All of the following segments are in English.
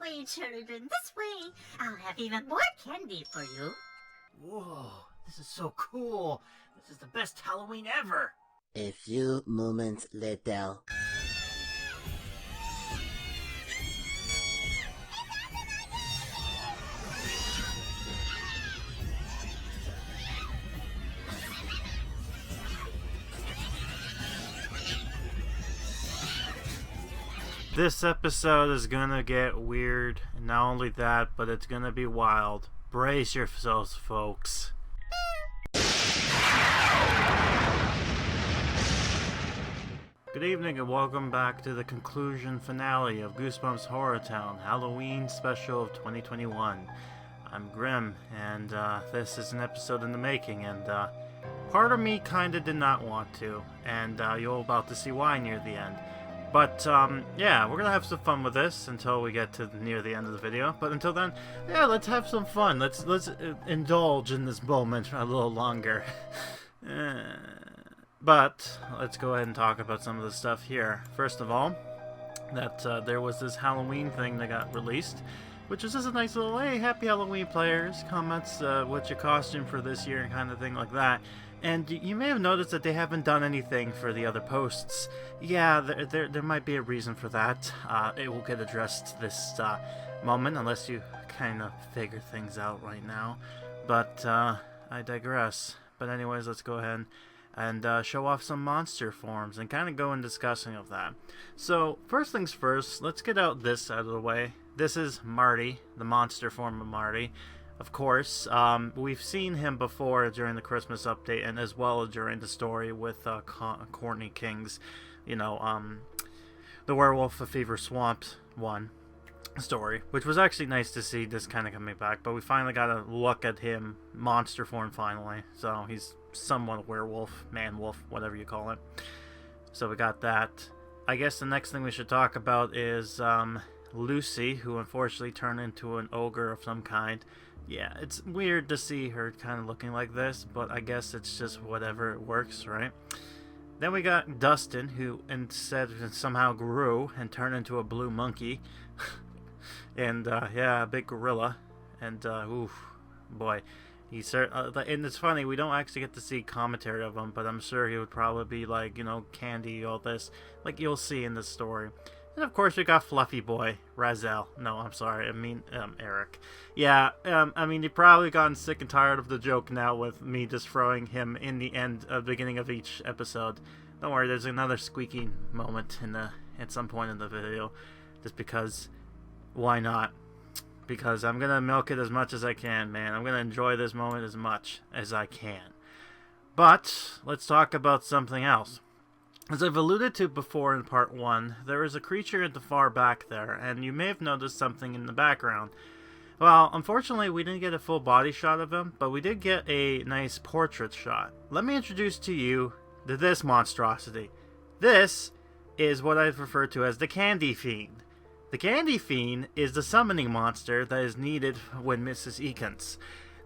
way, children, this way. I'll have even more candy for you. Whoa, this is so cool. This is the best Halloween ever. A few moments later. This episode is gonna get weird, and not only that, but it's gonna be wild. Brace yourselves, folks. Good evening and welcome back to the conclusion finale of Goosebumps HorrorTown, Halloween Special of 2021. I'm Grim, and this is an episode in the making, and part of me kinda did not want to, and you're about to see why near the end. But, yeah, we're gonna have some fun with this until we get to near the end of the video. But until then, yeah, let's have some fun. Let's indulge in this moment a little longer. But, let's go ahead and talk about some of the stuff here. First of all, that there was this Halloween thing that got released, which was just a nice little, hey, happy Halloween players, comments, what's your costume for this year, and kind of thing like that. And you may have noticed that they haven't done anything for the other posts. Yeah, there might be a reason for that. It will get addressed this moment, unless you kind of figure things out right now. But I digress. But anyways, let's go ahead and show off some monster forms and kind of go in discussing of that. So, first things first, let's get out this out of the way. This is Marty, the monster form of Marty. Of course, we've seen him before during the Christmas update and as well during the story with Courtney King's, you know, the Werewolf of Fever Swamp 1 story, which was actually nice to see this kind of coming back, but we finally got a look at him, monster form finally, so he's somewhat werewolf, man-wolf, whatever you call it. So we got that. I guess the next thing we should talk about is Lucy, who unfortunately turned into an ogre of some kind. Yeah, it's weird to see her kind of looking like this, but I guess it's just whatever, it works, right? Then we got Dustin, who instead somehow grew and turned into a blue monkey. And, yeah, a big gorilla. And, oof, boy. And it's funny, we don't actually get to see commentary of him, but I'm sure he would probably be like, you know, candy, all this, like you'll see in this story. And of course we got Fluffy Boy, Razel. No, I'm sorry, I mean, Eric. Yeah, I mean, you've probably gotten sick and tired of the joke now with me just throwing him in the beginning of each episode. Don't worry, there's another squeaking moment at some point in the video. Just because, why not? Because I'm gonna milk it as much as I can, man. I'm gonna enjoy this moment as much as I can. But, let's talk about something else. As I've alluded to before in part 1, there is a creature at the far back there, and you may have noticed something in the background. Well, unfortunately, we didn't get a full body shot of him, but we did get a nice portrait shot. Let me introduce to you this monstrosity. This is what I've referred to as the Candy Fiend. The Candy Fiend is the summoning monster that is needed when Mrs.Eakins.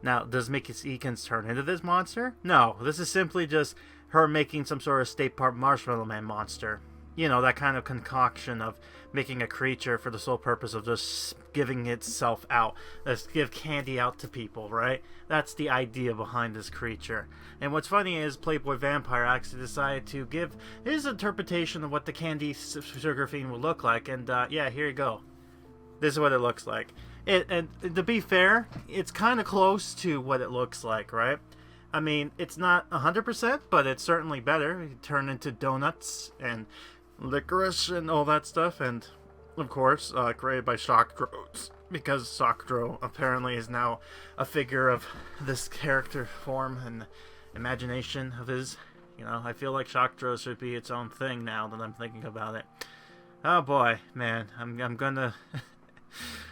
Now, does Mrs.Eakins turn into this monster? No, this is simply just her making some sort of State Park Marshmallow Man monster. You know, that kind of concoction of making a creature for the sole purpose of just giving itself out. Let's give candy out to people, right? That's the idea behind this creature. And what's funny is Playboy Vampire actually decided to give his interpretation of what the Candy Sugar Fiend would look like. And yeah, here you go. This is what it looks like. And to be fair, it's kind of close to what it looks like, right? I mean, it's not 100%, but it's certainly better. You turn into donuts and licorice and all that stuff, and of course, created by Shockdro, because Shockdro apparently is now a figure of this character form and imagination of his. You know, I feel like Shockdro should be its own thing now that I'm thinking about it. Oh boy, man, I'm gonna...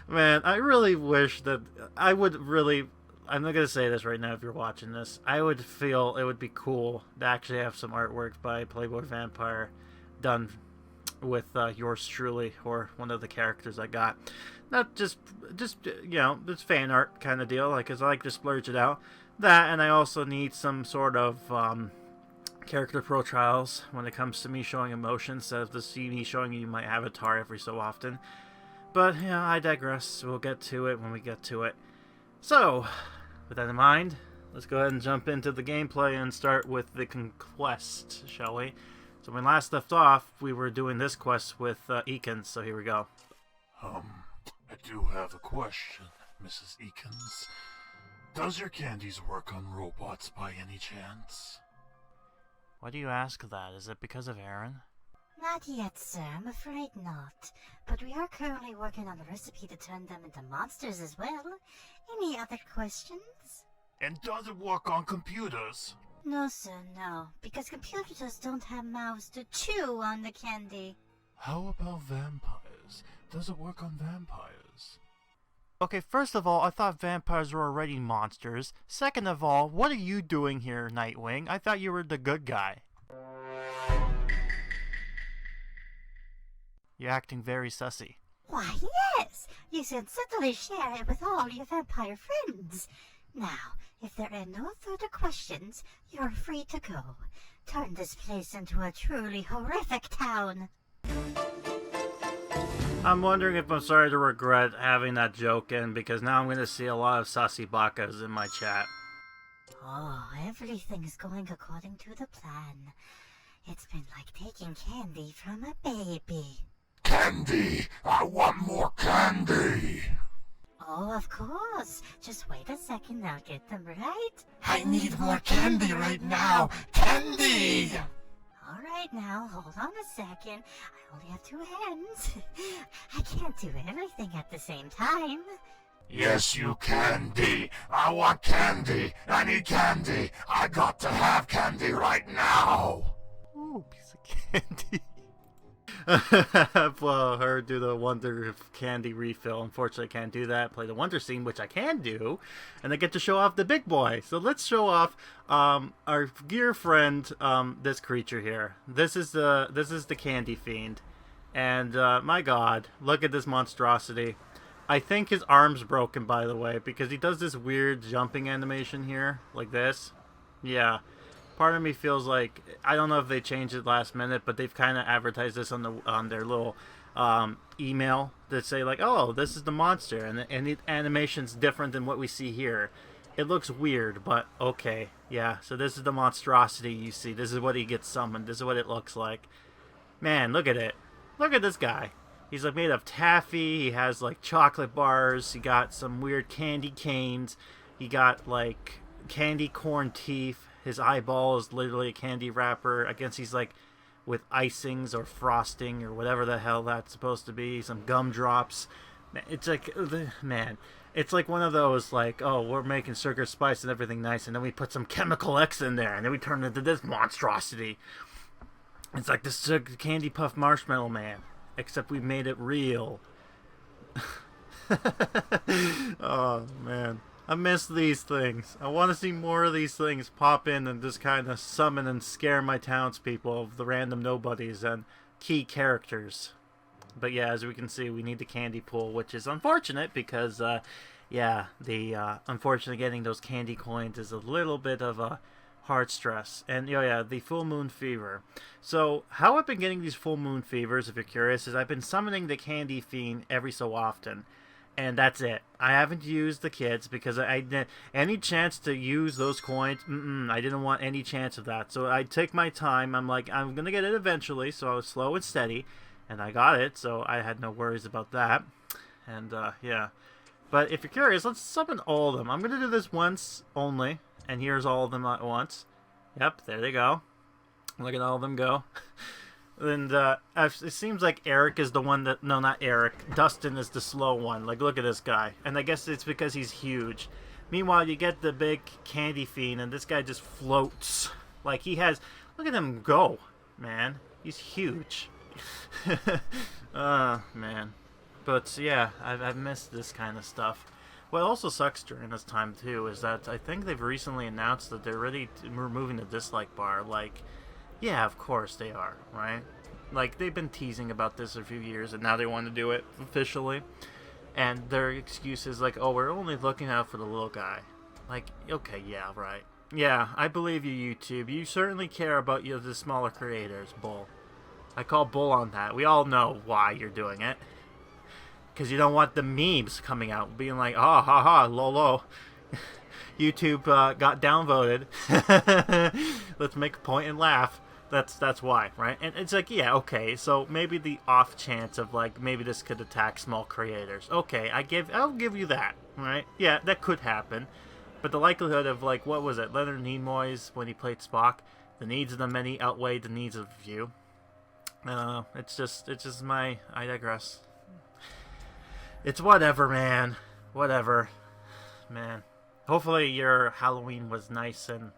Man, I really wish that I would really... I'm not going to say this right now if you're watching this. I would feel it would be cool to actually have some artwork by Playboy Vampire done with yours truly or one of the characters I got. Not just you know, it's fan art kind of deal, like, cause I like to splurge it out. That, and I also need some sort of character profiles when it comes to me showing emotions, instead of just see me showing you my avatar every so often. But, yeah, I digress. We'll get to it when we get to it. So, with that in mind, let's go ahead and jump into the gameplay and start with the quest, shall we? So when last left off, we were doing this quest with Eakins, so here we go. I do have a question, Mrs.Eakins. Does your candies work on robots by any chance? Why do you ask that? Is it because of Aaron? Not yet, sir. I'm afraid not. But we are currently working on a recipe to turn them into monsters as well. Any other questions? And does it work on computers? No, sir, no. Because computers don't have mouths to chew on the candy. How about vampires? Does it work on vampires? Okay, first of all, I thought vampires were already monsters. Second of all, what are you doing here, Nightwing? I thought you were the good guy. You're acting very sussy. Why, yes! You should certainly share it with all your vampire friends. Now, if there are no further questions, you're free to go. Turn this place into a truly horrific town. I'm wondering if I'm sorry to regret having that joke in, because now I'm going to see a lot of sussy bakas in my chat. Oh, everything's going according to the plan. It's been like taking candy from a baby. Candy! I want more candy! Oh, of course. Just wait a second, I'll get them right. I need more candy right now! Candy! All right now, hold on a second. I only have 2 hands. I can't do everything at the same time. Yes, you candy! I want candy! I need candy! I got to have candy right now! Ooh, piece of candy. Well, her do the Wonder Candy refill. Unfortunately, I can't do that. Play the Wonder Scene, which I can do, and I get to show off the big boy. So let's show off our dear friend, this creature here. This is the Candy Fiend, and my God, look at this monstrosity. I think his arm's broken, by the way, because he does this weird jumping animation here, like this. Yeah. Part of me feels like, I don't know if they changed it last minute, but they've kind of advertised this on their little email that say like, oh, this is the monster, and the animation's different than what we see here. It looks weird, but okay, yeah. So this is the monstrosity you see. This is what he gets summoned. This is what it looks like. Man, look at it. Look at this guy. He's like made of taffy. He has like chocolate bars. He got some weird candy canes. He got like candy corn teeth. His eyeball is literally a candy wrapper. I guess he's like with icings or frosting or whatever the hell that's supposed to be. Some gumdrops. It's like, man, it's like one of those like, oh, we're making sugar spice and everything nice, and then we put some chemical X in there, and then we turn it into this monstrosity. It's like this candy puff marshmallow man, except we made it real. Oh, man. I miss these things. I want to see more of these things pop in and just kind of summon and scare my townspeople of the random nobodies and key characters. But yeah, as we can see, we need the candy pool, which is unfortunate because, yeah, unfortunately getting those candy coins is a little bit of a hard stress. And, yeah, the full moon fever. So, how I've been getting these full moon fevers, if you're curious, is I've been summoning the candy fiend every so often. And that's it. I haven't used the kids because any chance to use those coins, I didn't want any chance of that. So I take my time. I'm like, I'm going to get it eventually. So I was slow and steady. And I got it. So I had no worries about that. And, yeah. But if you're curious, let's summon all of them. I'm going to do this once only. And here's all of them at once. Yep, there they go. Look at all of them go. And it seems like Eric is the one that... No, not Eric. Dustin is the slow one. Like, look at this guy. And I guess it's because he's huge. Meanwhile, you get the big candy fiend, and this guy just floats. Like, he has... Look at him go, man. He's huge. Man. But, yeah, I've missed this kind of stuff. What also sucks during this time, too, is that I think they've recently announced that they're removing the dislike bar. Like... Yeah, of course they are, right? Like, they've been teasing about this a few years, and now they want to do it officially. And their excuse is like, oh, we're only looking out for the little guy. Like, okay, yeah, right. Yeah, I believe you, YouTube. You certainly care about the smaller creators, Bull. I call Bull on that. We all know why you're doing it. because you don't want the memes coming out being like, ha ha ha, lolo. YouTube got downvoted. Let's make a point and laugh. That's why, right? And it's like, yeah, okay, so maybe the off chance of like maybe this could attack small creators. Okay, I'll give you that, right? Yeah, that could happen. But the likelihood of like, what was it, Leonard Nimoy's when he played Spock, the needs of the many outweigh the needs of the few. It's just I digress. It's whatever, man. Whatever, man. Hopefully your Halloween was nice and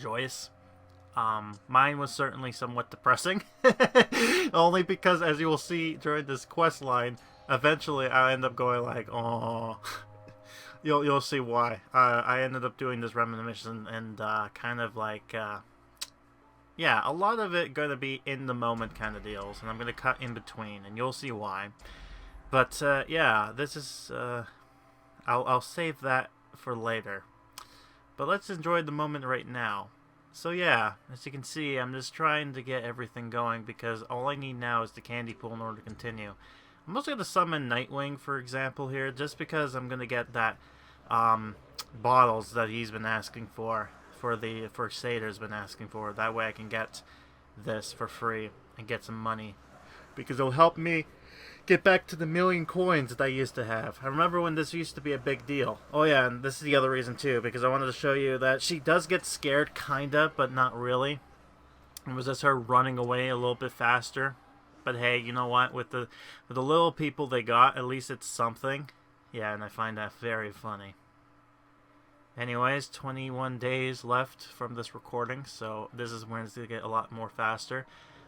joyous. Mine was certainly somewhat depressing. Only because, as you will see during this quest line, eventually I end up going like, oh. You'll see why. I ended up doing this reminiscence and kind of like, yeah, a lot of it gonna be in the moment kind of deals, and I'm gonna cut in between, and you'll see why. But yeah, this is I'll save that for later. But let's enjoy the moment right now. So yeah, as you can see, I'm just trying to get everything going because all I need now is the candy pool in order to continue. I'm also going to summon Nightwing, for example, here, just because I'm going to get that bottles that he's been asking for Sator's been asking for. That way I can get this for free and get some money. Because it'll help me get back to the 1,000,000 coins that I used to have. I remember when this used to be a big deal. Oh yeah, and this is the other reason too, because I wanted to show you that she does get scared, kinda, but not really. It was just her running away a little bit faster. But hey, you know what? With the little people they got, at least it's something. Yeah, and I find that very funny. Anyways, 21 days left from this recording, so this is when it's going to get a lot more faster.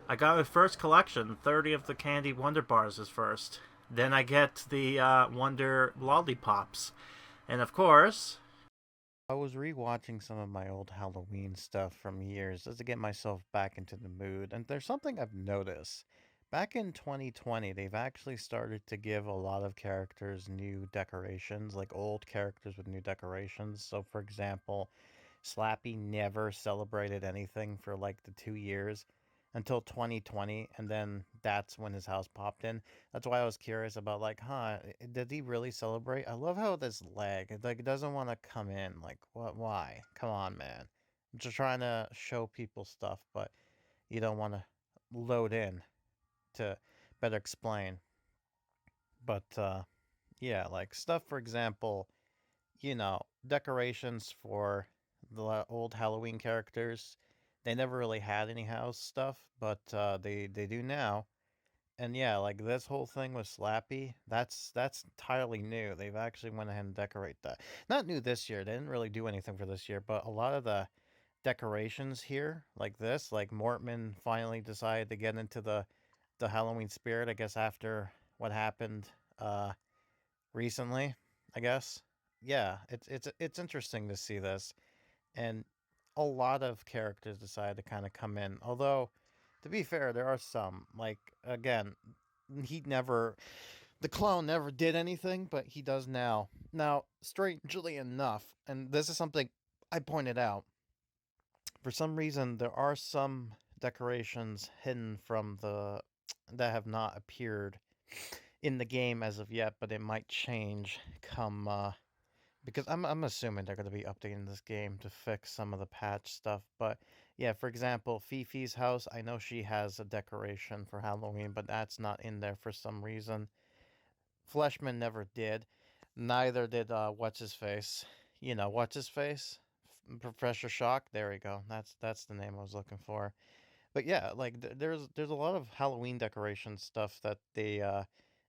I got my first collection. 30 of the candy Wonder Bars is first. Then I get the Wonder Lollipops. And of course, I was rewatching some of my old Halloween stuff from years just to get myself back into the mood. And there's something I've noticed. Back in 2020, they've actually started to give a lot of characters new decorations, like old characters with new decorations. So, for example, Slappy never celebrated anything for like the 2 years until 2020, and then that's when his house popped in. That's why I was curious about, like, did he really celebrate? I love how this leg, it doesn't want to come in. Like, what? Why? Come on, man. I'm just trying to show people stuff, but you don't want to load in to better explain. But yeah, like stuff, for example, decorations for the old Halloween characters. They never really had any house stuff, but they do now. And yeah, like this whole thing with Slappy, that's entirely new. They've actually went ahead and decorate that. Not new this year. They didn't really do anything for this year, but a lot of the decorations here, like this, like Mortman finally decided to get into the Halloween spirit, I guess after what happened recently, I guess. Yeah, it's interesting to see this, and a lot of characters decided to kind of come in. Although, to be fair, there are some, like, again, the clone never did anything, but he does now. Now, strangely enough, and this is something I pointed out, for some reason there are some decorations hidden from that have not appeared in the game as of yet, but it might change come because I'm assuming they're going to be updating this game to fix some of the patch stuff. But yeah, for example, Fifi's house, I know she has a decoration for Halloween, but that's not in there for some reason. Fleshman never did. Neither did what's his face. What's his face? Professor Shock. There we go. That's the name I was looking for. But yeah, like there's a lot of Halloween decoration stuff that they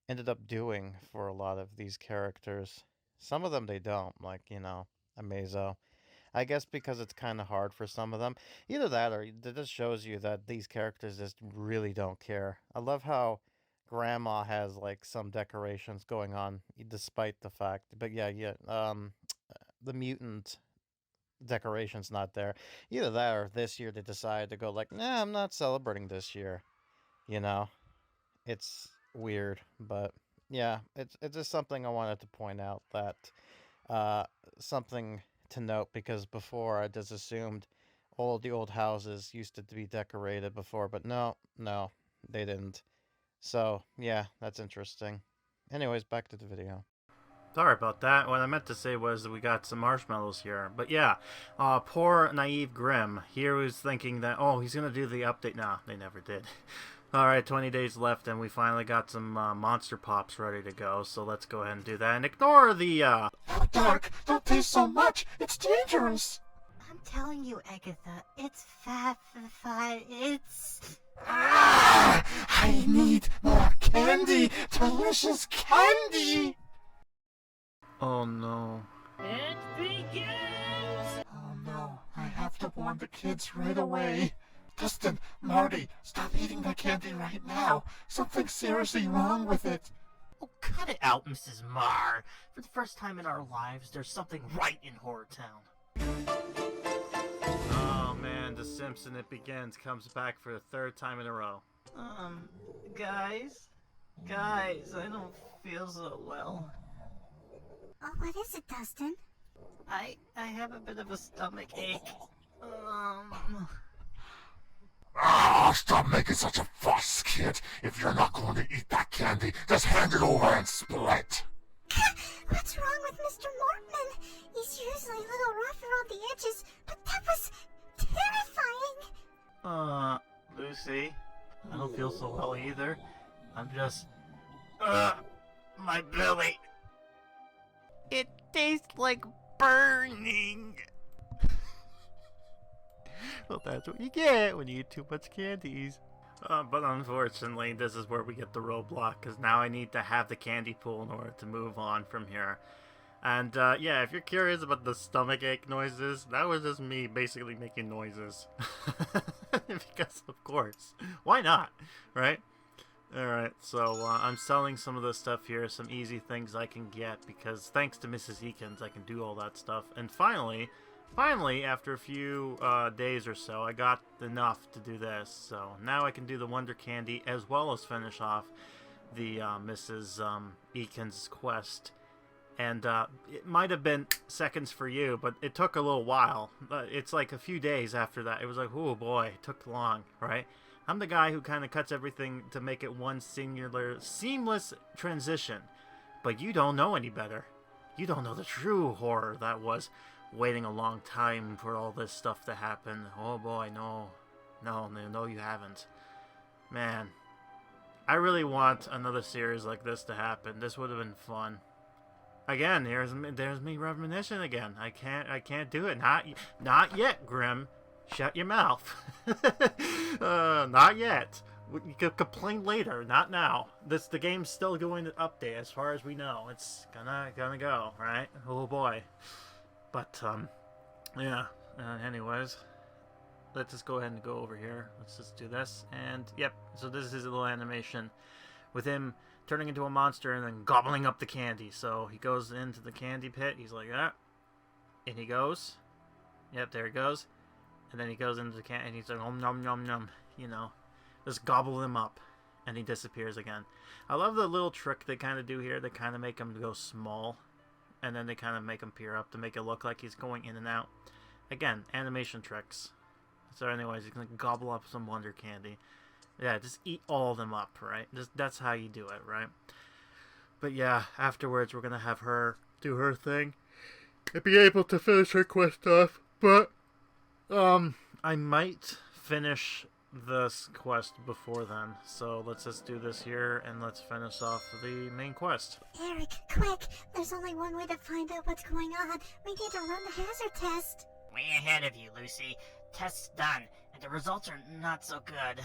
ended up doing for a lot of these characters. Some of them they don't, like, Amazo. I guess because it's kind of hard for some of them. Either that or it just shows you that these characters just really don't care. I love how Grandma has, like, some decorations going on despite the fact. But yeah, the mutant decoration's not there. Either that or this year they decided to go like, nah, I'm not celebrating this year. You know? It's weird, but yeah, it's just something I wanted to point out that something to note because before I just assumed all the old houses used to be decorated before, but no, they didn't. So yeah, that's interesting. Anyways, back to the video. Sorry about that. What I meant to say was that we got some marshmallows here. But yeah, poor naive Grim. He was thinking that, oh, he's going to do the update. No, they never did. Alright, 20 days left, and we finally got some Monster Pops ready to go. So let's go ahead and do that. And ignore the, Oh, Dark, don't taste so much. It's dangerous. I'm telling you, Agatha, it's it's... Ah, I need more candy. Delicious candy. Oh no. It begins! Oh no, I have to warn the kids right away. Dustin, Marty, stop eating that candy right now. Something's seriously wrong with it. Oh, cut it out, Mrs. Marr. For the first time in our lives, there's something right in HorrorTown. Oh man, The Simpson It Begins comes back for the 3rd time in a row. Guys, I don't feel so well. Oh, what is it, Dustin? I have a bit of a stomach ache. Ah, stop making such a fuss, kid. If you're not going to eat that candy, just hand it over and split. What's wrong with Mr. Mortman? He's usually a little rough around the edges, but that was terrifying. Lucy, I don't feel so well either. I'm just... my belly. It tastes like burning. Well, that's what you get when you eat too much candies. But unfortunately, this is where we get the roadblock, because now I need to have the candy pool in order to move on from here. And yeah, if you're curious about the stomach ache noises, that was just me basically making noises. Because, of course, why not, right? Alright, so I'm selling some of the stuff here, some easy things I can get, because thanks to Mrs.Eakins, I can do all that stuff. And finally, after a few days or so, I got enough to do this. So now I can do the Wonder Candy as well as finish off the Mrs.Eakins quest. And it might have been seconds for you, but it took a little while. It's like a few days after that. It was like, oh boy, it took long, right? I'm the guy who kind of cuts everything to make it one singular, seamless transition. But you don't know any better. You don't know the true horror that was waiting a long time for all this stuff to happen. Oh boy, no. No, you haven't. Man, I really want another series like this to happen. This would have been fun. Again, there's me reminiscing again. I can't do it. Not yet, Grim. Shut your mouth. Not yet. You can complain later, not now. The game's still going to update as far as we know. It's gonna go, right? Oh boy. But yeah. Anyways, let's just go ahead and go over here. Let's just do this. And yep. So this is a little animation with him turning into a monster and then gobbling up the candy. So he goes into the candy pit. He's like that, and he goes. Yep, there he goes. And then he goes into the can, and he's like, nom nom nom, you know, just gobble him up, and he disappears again. I love the little trick they kind of do here. They kind of make him go small, and then they kind of make him peer up to make it look like he's going in and out. Again, animation tricks. So anyways, you can gobble up some Wonder Candy. Yeah, just eat all of them up, right? That's how you do it, right? But yeah, afterwards we're gonna have her do her thing and be able to finish her quest off, but I might finish this quest before then, so let's just do this here and let's finish off the main quest. Eric, quick! There's only one way to find out what's going on. We need to run the hazard test. Way ahead of you, Lucy. Test's done, and the results are not so good.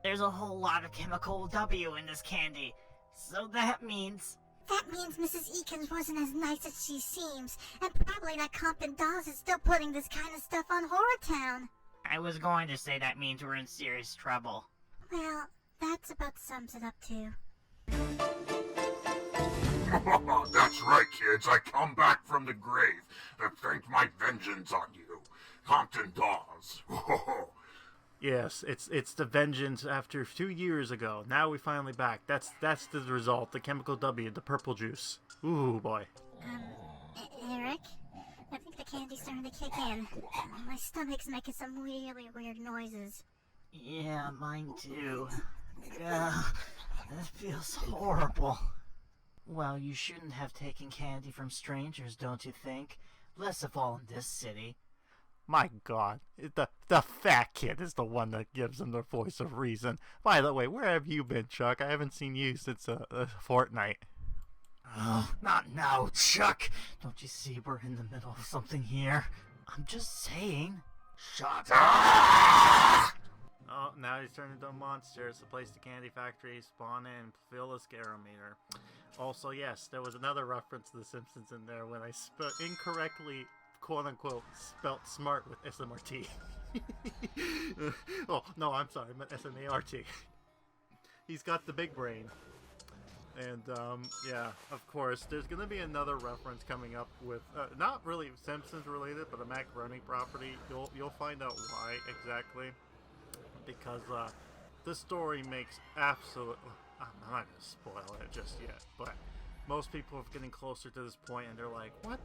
There's a whole lot of chemical W in this candy, so that means... That means Mrs. Eakins wasn't as nice as she seems, and probably that Compton Dolls is still putting this kind of stuff on HorrorTown. I was going to say that means we're in serious trouble. Well, that's about sums it up too. That's right, kids. I come back from the grave to thank my vengeance on you. Compton Dawes. Yes, it's the vengeance after 2 years ago. Now we finally back. That's the result. The chemical W, the purple juice. Ooh boy. Eric? I think the candy's starting to kick in. My stomach's making some really weird noises. Yeah, mine too. That feels horrible. Well, you shouldn't have taken candy from strangers, don't you think? Less of all in this city. My God, the fat kid is the one that gives him the voice of reason. By the way, where have you been, Chuck? I haven't seen you since a fortnight. Oh, not now, Chuck. Don't you see we're in the middle of something here? I'm just saying. Shut up! Oh, now he's turned into a monster. It's the place the candy factory spawn in and fill the scarometer. Also, yes, there was another reference to The Simpsons in there when I incorrectly, quote-unquote, spelt smart with SMRT. Oh, no, I'm sorry, I meant SMART. He's got the big brain. And, yeah, of course, there's going to be another reference coming up with, not really Simpsons related, but a macaroni property. You'll find out why exactly. Because, this story makes absolute... I'm not going to spoil it just yet, but most people are getting closer to this point and they're like, what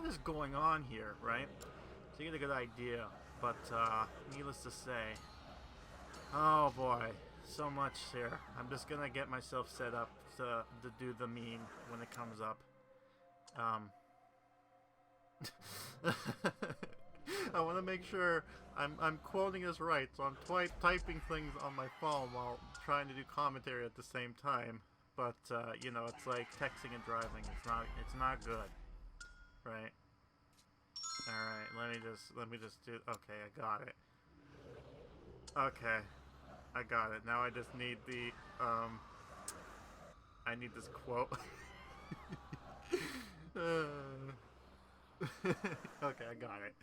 is going on here, right? So you get a good idea, but, needless to say, oh boy, so much here. I'm just going to get myself set up to do the meme when it comes up. I want to make sure I'm quoting this right, so I'm typing things on my phone while trying to do commentary at the same time. But you know, it's like texting and driving. It's not good, right? All right, let me just do. Okay, I got it. Okay, I got it. Now I just need the I need this quote. Okay, I got it.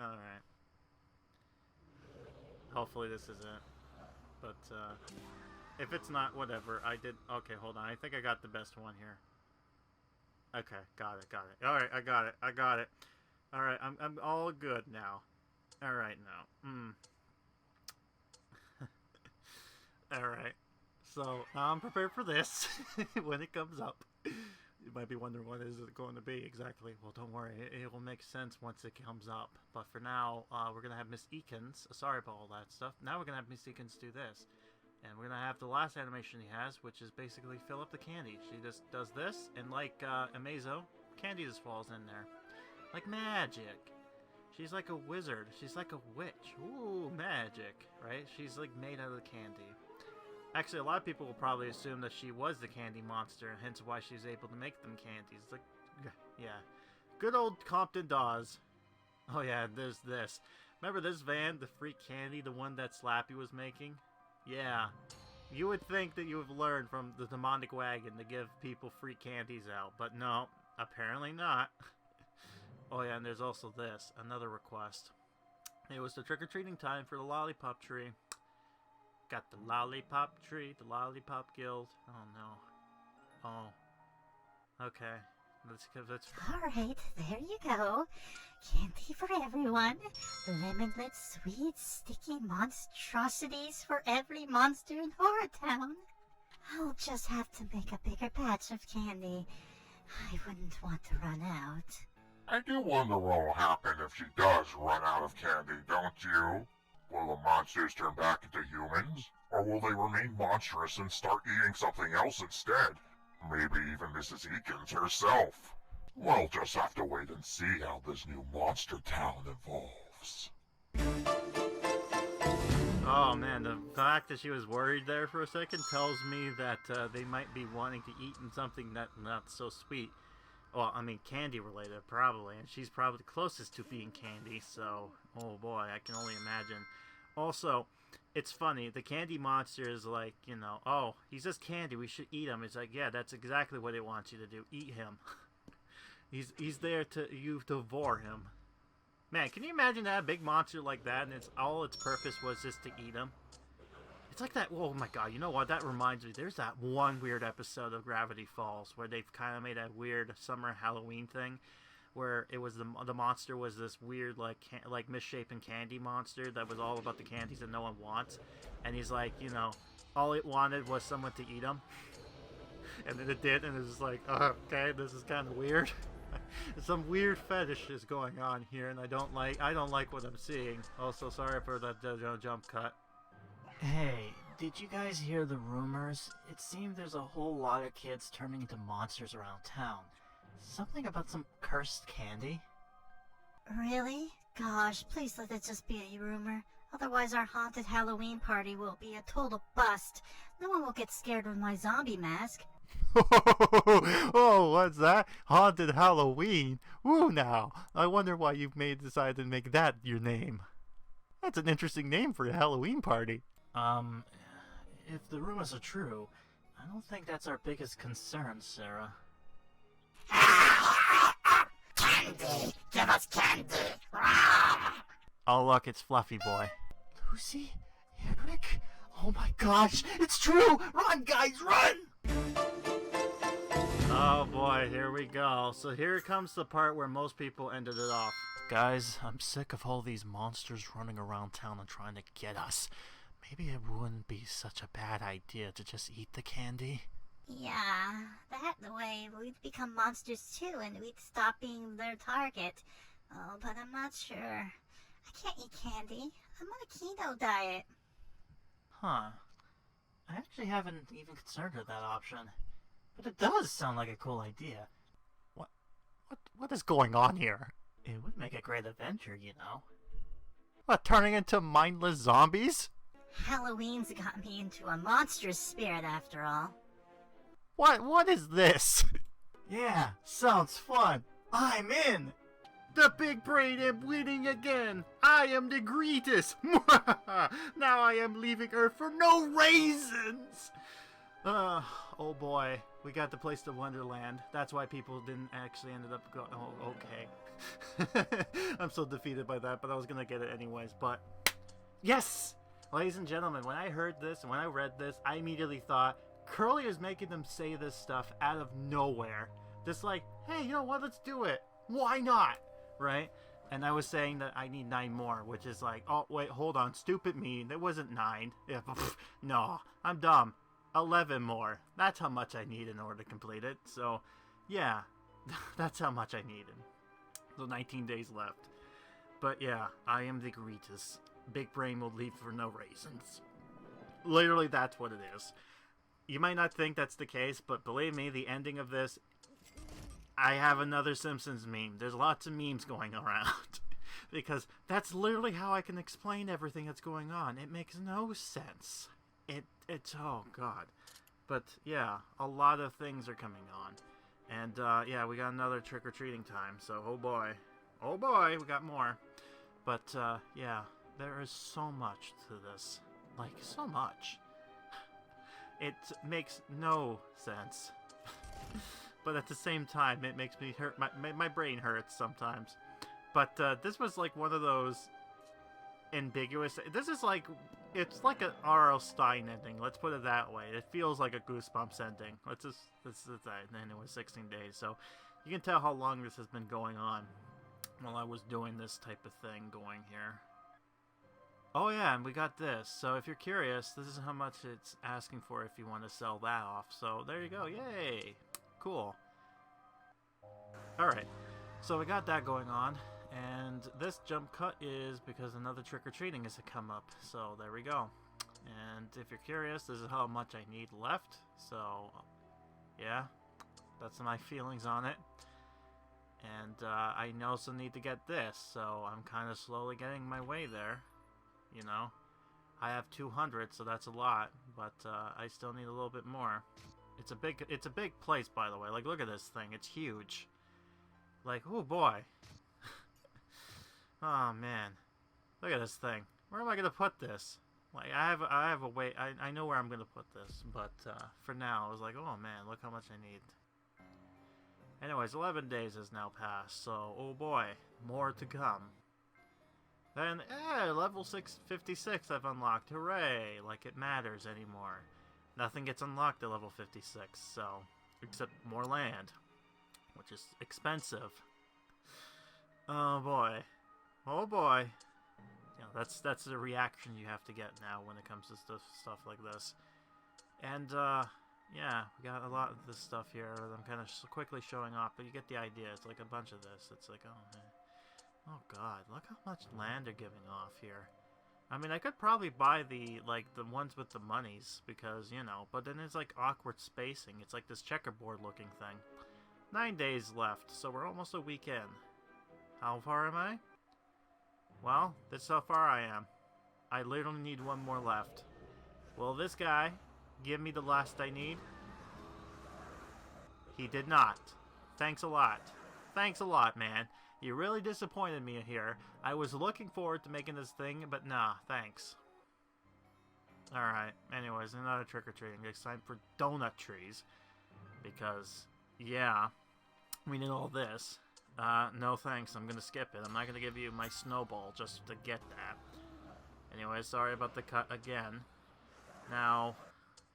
Alright. Hopefully this is it. But, if it's not, whatever. Okay, hold on. I think I got the best one here. Okay, got it. Alright, I got it. Alright, I'm all good now. Alright now. Alright. So, now I'm prepared for this when it comes up. You might be wondering what is it going to be exactly. Well, don't worry. It will make sense once it comes up. But for now, we're going to have Mrs.Eakins. Sorry about all that stuff. Now we're going to have Mrs.Eakins do this. And we're going to have the last animation he has, which is basically fill up the candy. She just does this, and like Amazo, candy just falls in there. Like magic. She's like a wizard. She's like a witch. Ooh, magic. Right? She's like made out of candy. Actually, a lot of people will probably assume that she was the candy monster, and hence why she's able to make them candies. Like, yeah. Good old Compton Dawes. Oh yeah, there's this. Remember this van, the free candy, the one that Slappy was making? Yeah. You would think that you have learned from the demonic wagon to give people free candies out, but no, apparently not. Oh yeah, and there's also this, another request. It was the trick-or-treating time for the lollipop tree. Got the lollipop tree, the lollipop guild. Oh no. Oh. Okay. Let's Alright, there you go. Candy for everyone. Lemon-lit, sweet, sticky monstrosities for every monster in HorrorTown. I'll just have to make a bigger batch of candy. I wouldn't want to run out. I do wonder what'll happen if she does run out of candy, don't you? Will the monsters turn back into humans? Or will they remain monstrous and start eating something else instead? Maybe even Mrs.Eakins herself. We'll just have to wait and see how this new MonsterTown evolves. Oh man, the fact that she was worried there for a second tells me that they might be wanting to eat something not so sweet. Well, I mean candy related probably, and she's probably the closest to being candy, so oh boy, I can only imagine. Also, it's funny, the candy monster is like, you know, oh, he's just candy, we should eat him. It's like, yeah, that's exactly what it wants you to do, eat him. he's there to devour him. Man, can you imagine that, a big monster like that, and its purpose was just to eat him? It's like that, oh my god, you know what, that reminds me, there's that one weird episode of Gravity Falls, where they've kind of made a weird summer Halloween thing, where it was the monster was this weird, like misshapen candy monster that was all about the candies that no one wants, and he's like, you know, all it wanted was someone to eat him, and then it did, and it's just like, oh, okay, this is kind of weird. Some weird fetish is going on here, and I don't like what I'm seeing. Also, sorry for that jump cut. Hey, did you guys hear the rumors? It seemed there's a whole lot of kids turning into monsters around town. Something about some cursed candy? Really? Gosh, please let it just be a rumor. Otherwise our haunted Halloween party will be a total bust. No one will get scared with my zombie mask. Oh, what's that? Haunted Halloween? Woo now! I wonder why you've decided to make that your name. That's an interesting name for a Halloween party. If the rumors are true, I don't think that's our biggest concern, Sarah. Candy! Give us candy! Oh look, it's Fluffy Boy. Lucy? Eric? Oh my gosh, it's true! Run, guys, run! Oh boy, here we go. So here comes the part where most people ended it off. Guys, I'm sick of all these monsters running around town and trying to get us. Maybe it wouldn't be such a bad idea to just eat the candy. Yeah, that way we'd become monsters too and we'd stop being their target. Oh, but I'm not sure. I can't eat candy. I'm on a keto diet. Huh. I actually haven't even considered that option. But it does sound like a cool idea. What is going on here? It would make a great adventure, you know. What, turning into mindless zombies? Halloween's got me into a monstrous spirit after all. What is this? Yeah, sounds fun. I'm in! The big brain am winning again! I am the greatest! Now I am leaving Earth for no raisins! Oh boy, we got the place to Wonderland. That's why people didn't actually ended up going. Oh, okay. I'm so defeated by that, but I was gonna get it anyways. But yes, ladies and gentlemen, when I heard this and when I read this, I immediately thought Curly is making them say this stuff out of nowhere. Just like, hey, you know what? Let's do it. Why not? Right? And I was saying that I need 9 more, which is like, oh wait, hold on, stupid me. There wasn't 9. Yeah, no, I'm dumb. 11 more. That's how much I need in order to complete it. So, yeah, that's how much I needed. So 19 days left. But yeah, I am the greatest. Big brain will leave for no raisins. Literally, that's what it is. You might not think that's the case, but believe me, the ending of this, I have another Simpsons meme. There's lots of memes going around. Because that's literally how I can explain everything that's going on. It makes no sense. It's oh god. But yeah, a lot of things are coming on. And yeah, we got another trick-or-treating time. So oh boy, we got more. But yeah, there is so much to this. Like, so much. It makes no sense. But at the same time, it makes me hurt. My brain hurts sometimes. But this was like one of those ambiguous. This is like, it's like an R.L. Stein ending. Let's put it that way. It feels like a Goosebumps ending. Let's that. And then it was 16 days. So you can tell how long this has been going on while I was doing this type of thing going here. Oh yeah, and we got this. So if you're curious, this is how much it's asking for if you want to sell that off. So there you go. Yay! Cool. Alright, so we got that going on. And this jump cut is because another trick-or-treating is to come up. So there we go. And if you're curious, this is how much I need left. So yeah, that's my feelings on it. And I also need to get this. So I'm kind of slowly getting my way there. You know, I have 200, so that's a lot, but I still need a little bit more. It's a big place, by the way. Like, look at this thing. It's huge. Like, oh boy. Oh man, look at this thing. Where am I gonna put this? Like, I have a way. I know where I'm gonna put this, but for now, I was like, oh man, look how much I need. Anyways, 11 days has now passed, so oh boy, more to come. Then, level 656 I've unlocked. Hooray! Like it matters anymore. Nothing gets unlocked at level 56, so... except more land. Which is expensive. Oh boy. Oh boy. You know, that's the reaction you have to get now when it comes to stuff like this. And, yeah, we got a lot of this stuff here that I'm kind of quickly showing off, but you get the idea. It's like a bunch of this. It's like, oh man. Oh god, look how much land they're giving off here. I mean, I could probably buy the ones with the monies because, you know, but then it's like awkward spacing. It's like this checkerboard looking thing. 9 days left, so we're almost a week in. How far am I? Well, that's how far I am. I literally need one more left. Will this guy give me the last I need? He did not. Thanks a lot. Thanks a lot, man. You really disappointed me here. I was looking forward to making this thing, but nah, thanks. Alright, anyways, another trick-or-treating. It's time for donut trees. Because, yeah, we need all this. No thanks, I'm gonna skip it. I'm not gonna give you my snowball just to get that. Anyway, sorry about the cut again. Now,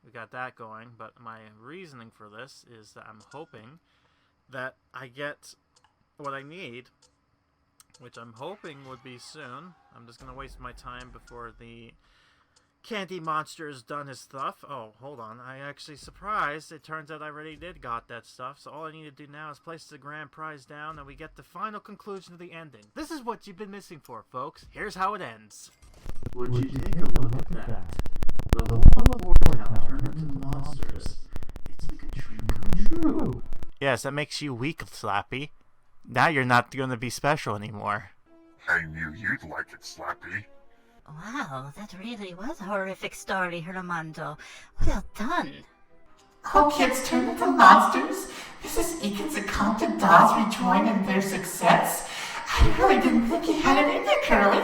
we got that going, but my reasoning for this is that I'm hoping that I get what I need, which I'm hoping would be soon. I'm just gonna waste my time before the candy monster has done his stuff. Oh, hold on. I actually surprised. It turns out I already did got that stuff, so all I need to do now is place the grand prize down and we get the final conclusion of the ending. This is what you've been missing for, folks. Here's how it ends. Would you take a look at that? The whole of HorrorTown turned into monsters. It's like a dream come true. Yes, that makes you weak, Slappy. Now you're not going to be special anymore. I knew you'd like it, Slappy. Wow, that really was a horrific story, Armando. Well done. All kids turn into monsters? Mrs.Eakins and Compton dolls rejoin in their success? I really didn't think you had it in there, Curly.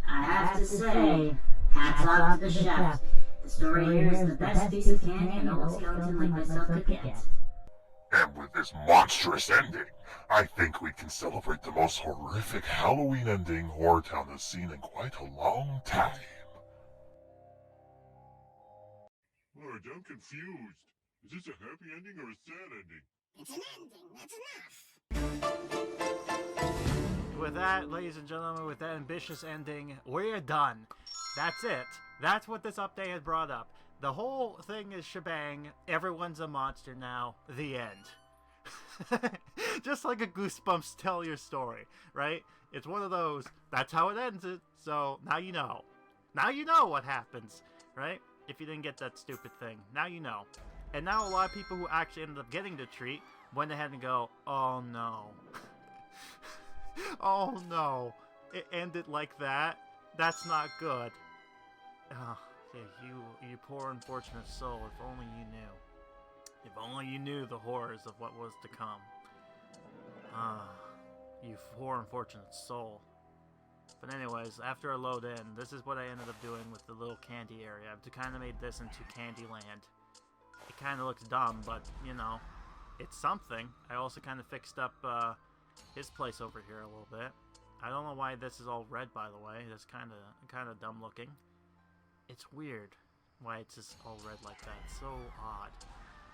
I have to say, hats off to the chef. The story here is the best piece of candy an old skeleton like myself could get. And with this monstrous ending, I think we can celebrate the most horrific Halloween ending HorrorTown has seen in quite a long time. Lord, I'm confused. Is this a happy ending or a sad ending? It's an ending, that's enough. With that, ladies and gentlemen, with that ambitious ending, we're done. That's it. That's what this update has brought up. The whole thing is shebang. Everyone's a monster now. The end. Just like a Goosebumps tell your story, right? It's one of those, that's how it ends it. So now you know. Now you know what happens, right? If you didn't get that stupid thing. Now you know. And now a lot of people who actually ended up getting the treat went ahead and go, oh no. Oh no. It ended like that? That's not good. Oh, yeah, you poor unfortunate soul, if only you knew. If only you knew the horrors of what was to come. Ah, you poor unfortunate soul. But anyways, after I load in, this is what I ended up doing with the little candy area. I've kind of made this into Candyland. It kind of looks dumb, but, you know, it's something. I also kind of fixed up his place over here a little bit. I don't know why this is all red, by the way. That's kind of dumb looking. It's weird why it's just all red like that. So odd.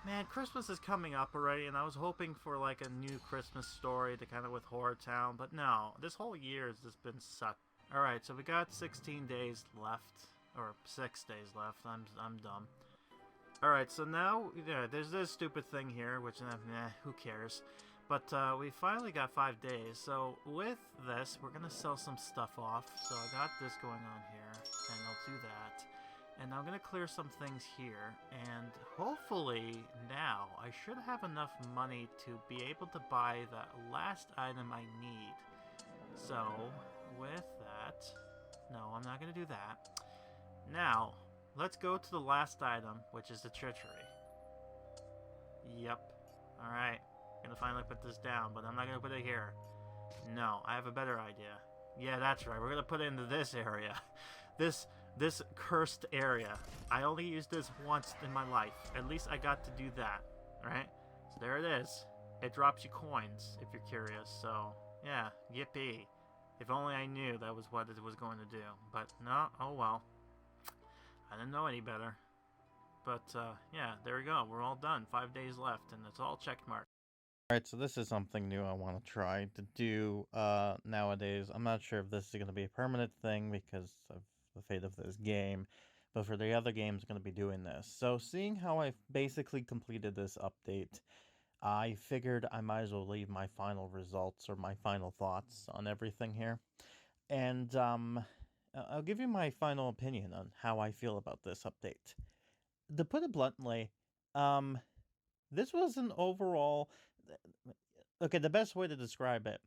Man, Christmas is coming up already, and I was hoping for like a new Christmas story to kind of with HorrorTown, but no. This whole year has just been sucked. Alright, so we got 16 days left. Or 6 days left. I'm dumb. Alright, so now, yeah, there's this stupid thing here, which, who cares? But we finally got 5 days, so with this, we're going to sell some stuff off. So I got this going on here, and I'll do that. And I'm going to clear some things here, and hopefully now I should have enough money to be able to buy the last item I need. So, with that, no, I'm not going to do that. Now, let's go to the last item, which is the treachery. Yep. Alright. I'm gonna finally put this down, but I'm not gonna put it here. No, I have a better idea. Yeah, that's right. We're gonna put it into this area. This cursed area. I only used this once in my life. At least I got to do that. Right? So there it is. It drops you coins, if you're curious. So, yeah, yippee. If only I knew that was what it was going to do. But, no, oh well. I didn't know any better. But, yeah, there we go. We're all done. 5 days left, and it's all checkmarked. Alright, so this is something new I want to try to do nowadays. I'm not sure if this is going to be a permanent thing because of the fate of this game, but for the other games, I'm going to be doing this. So seeing how I've basically completed this update, I figured I might as well leave my final results or my final thoughts on everything here. And I'll give you my final opinion on how I feel about this update. To put it bluntly, this was an overall. Okay, the best way to describe it.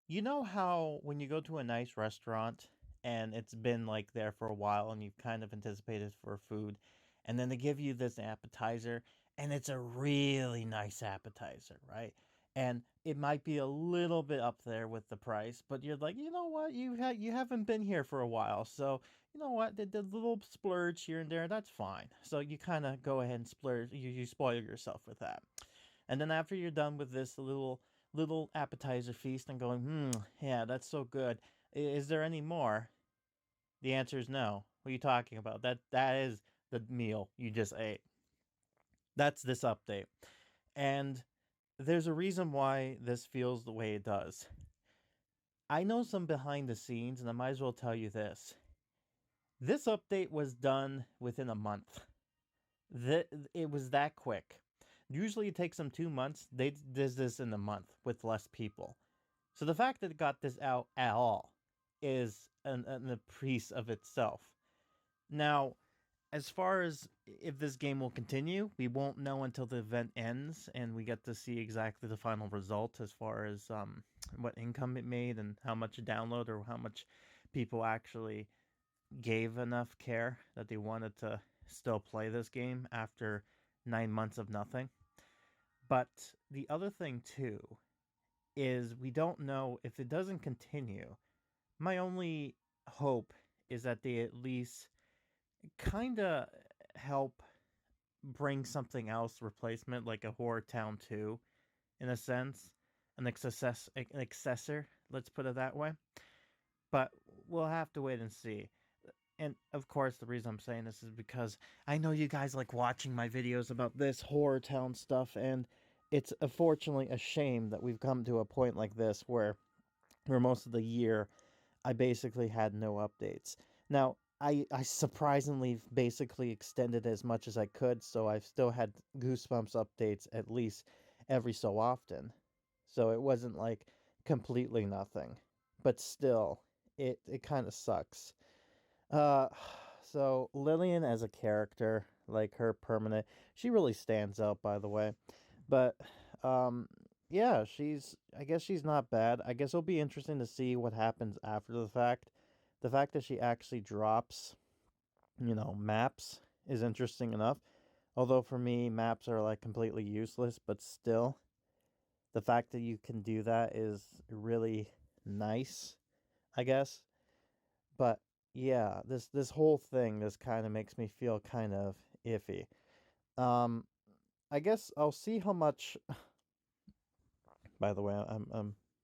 You know how when you go to a nice restaurant and it's been like there for a while and you've kind of anticipated for food, and then they give you this appetizer and it's a really nice appetizer, right? And it might be a little bit up there with the price, but you're like, you know what, you haven't been here for a while, so you know what, the little splurge here and there, that's fine. So you kind of go ahead and splurge, you spoil yourself with that. And then after you're done with this little appetizer feast and going, yeah, that's so good. Is there any more? The answer is no. What are you talking about? That is the meal you just ate. That's this update. And there's a reason why this feels the way it does. I know some behind the scenes, and I might as well tell you this. This update was done within a month. It was that quick. Usually it takes them 2 months. They did this in a month with less people. So the fact that it got this out at all is a piece of itself. Now, as far as if this game will continue, we won't know until the event ends and we get to see exactly the final result as far as what income it made and how much download or how much people actually gave enough care that they wanted to still play this game after 9 months of nothing. But the other thing too is we don't know if it doesn't continue. My only hope is that they at least kind of help bring something else replacement, like a HorrorTown 2 in a sense, an accessor, let's put it that way. But we'll have to wait and see. And of course, the reason I'm saying this is because I know you guys like watching my videos about this HorrorTown stuff, and it's unfortunately a shame that we've come to a point like this where most of the year I basically had no updates. Now, I surprisingly basically extended as much as I could, so I've still had Goosebumps updates at least every so often. So it wasn't like completely nothing. But still, it kind of sucks. Uh, so Lillian as a character, like her permanent, she really stands out, by the way. But, yeah, I guess she's not bad. I guess it'll be interesting to see what happens after the fact. The fact that she actually drops, maps is interesting enough. Although for me, maps are like completely useless, but still, the fact that you can do that is really nice, I guess. But yeah, this whole thing this kind of makes me feel kind of iffy. Um, I guess I'll see how much. By the way,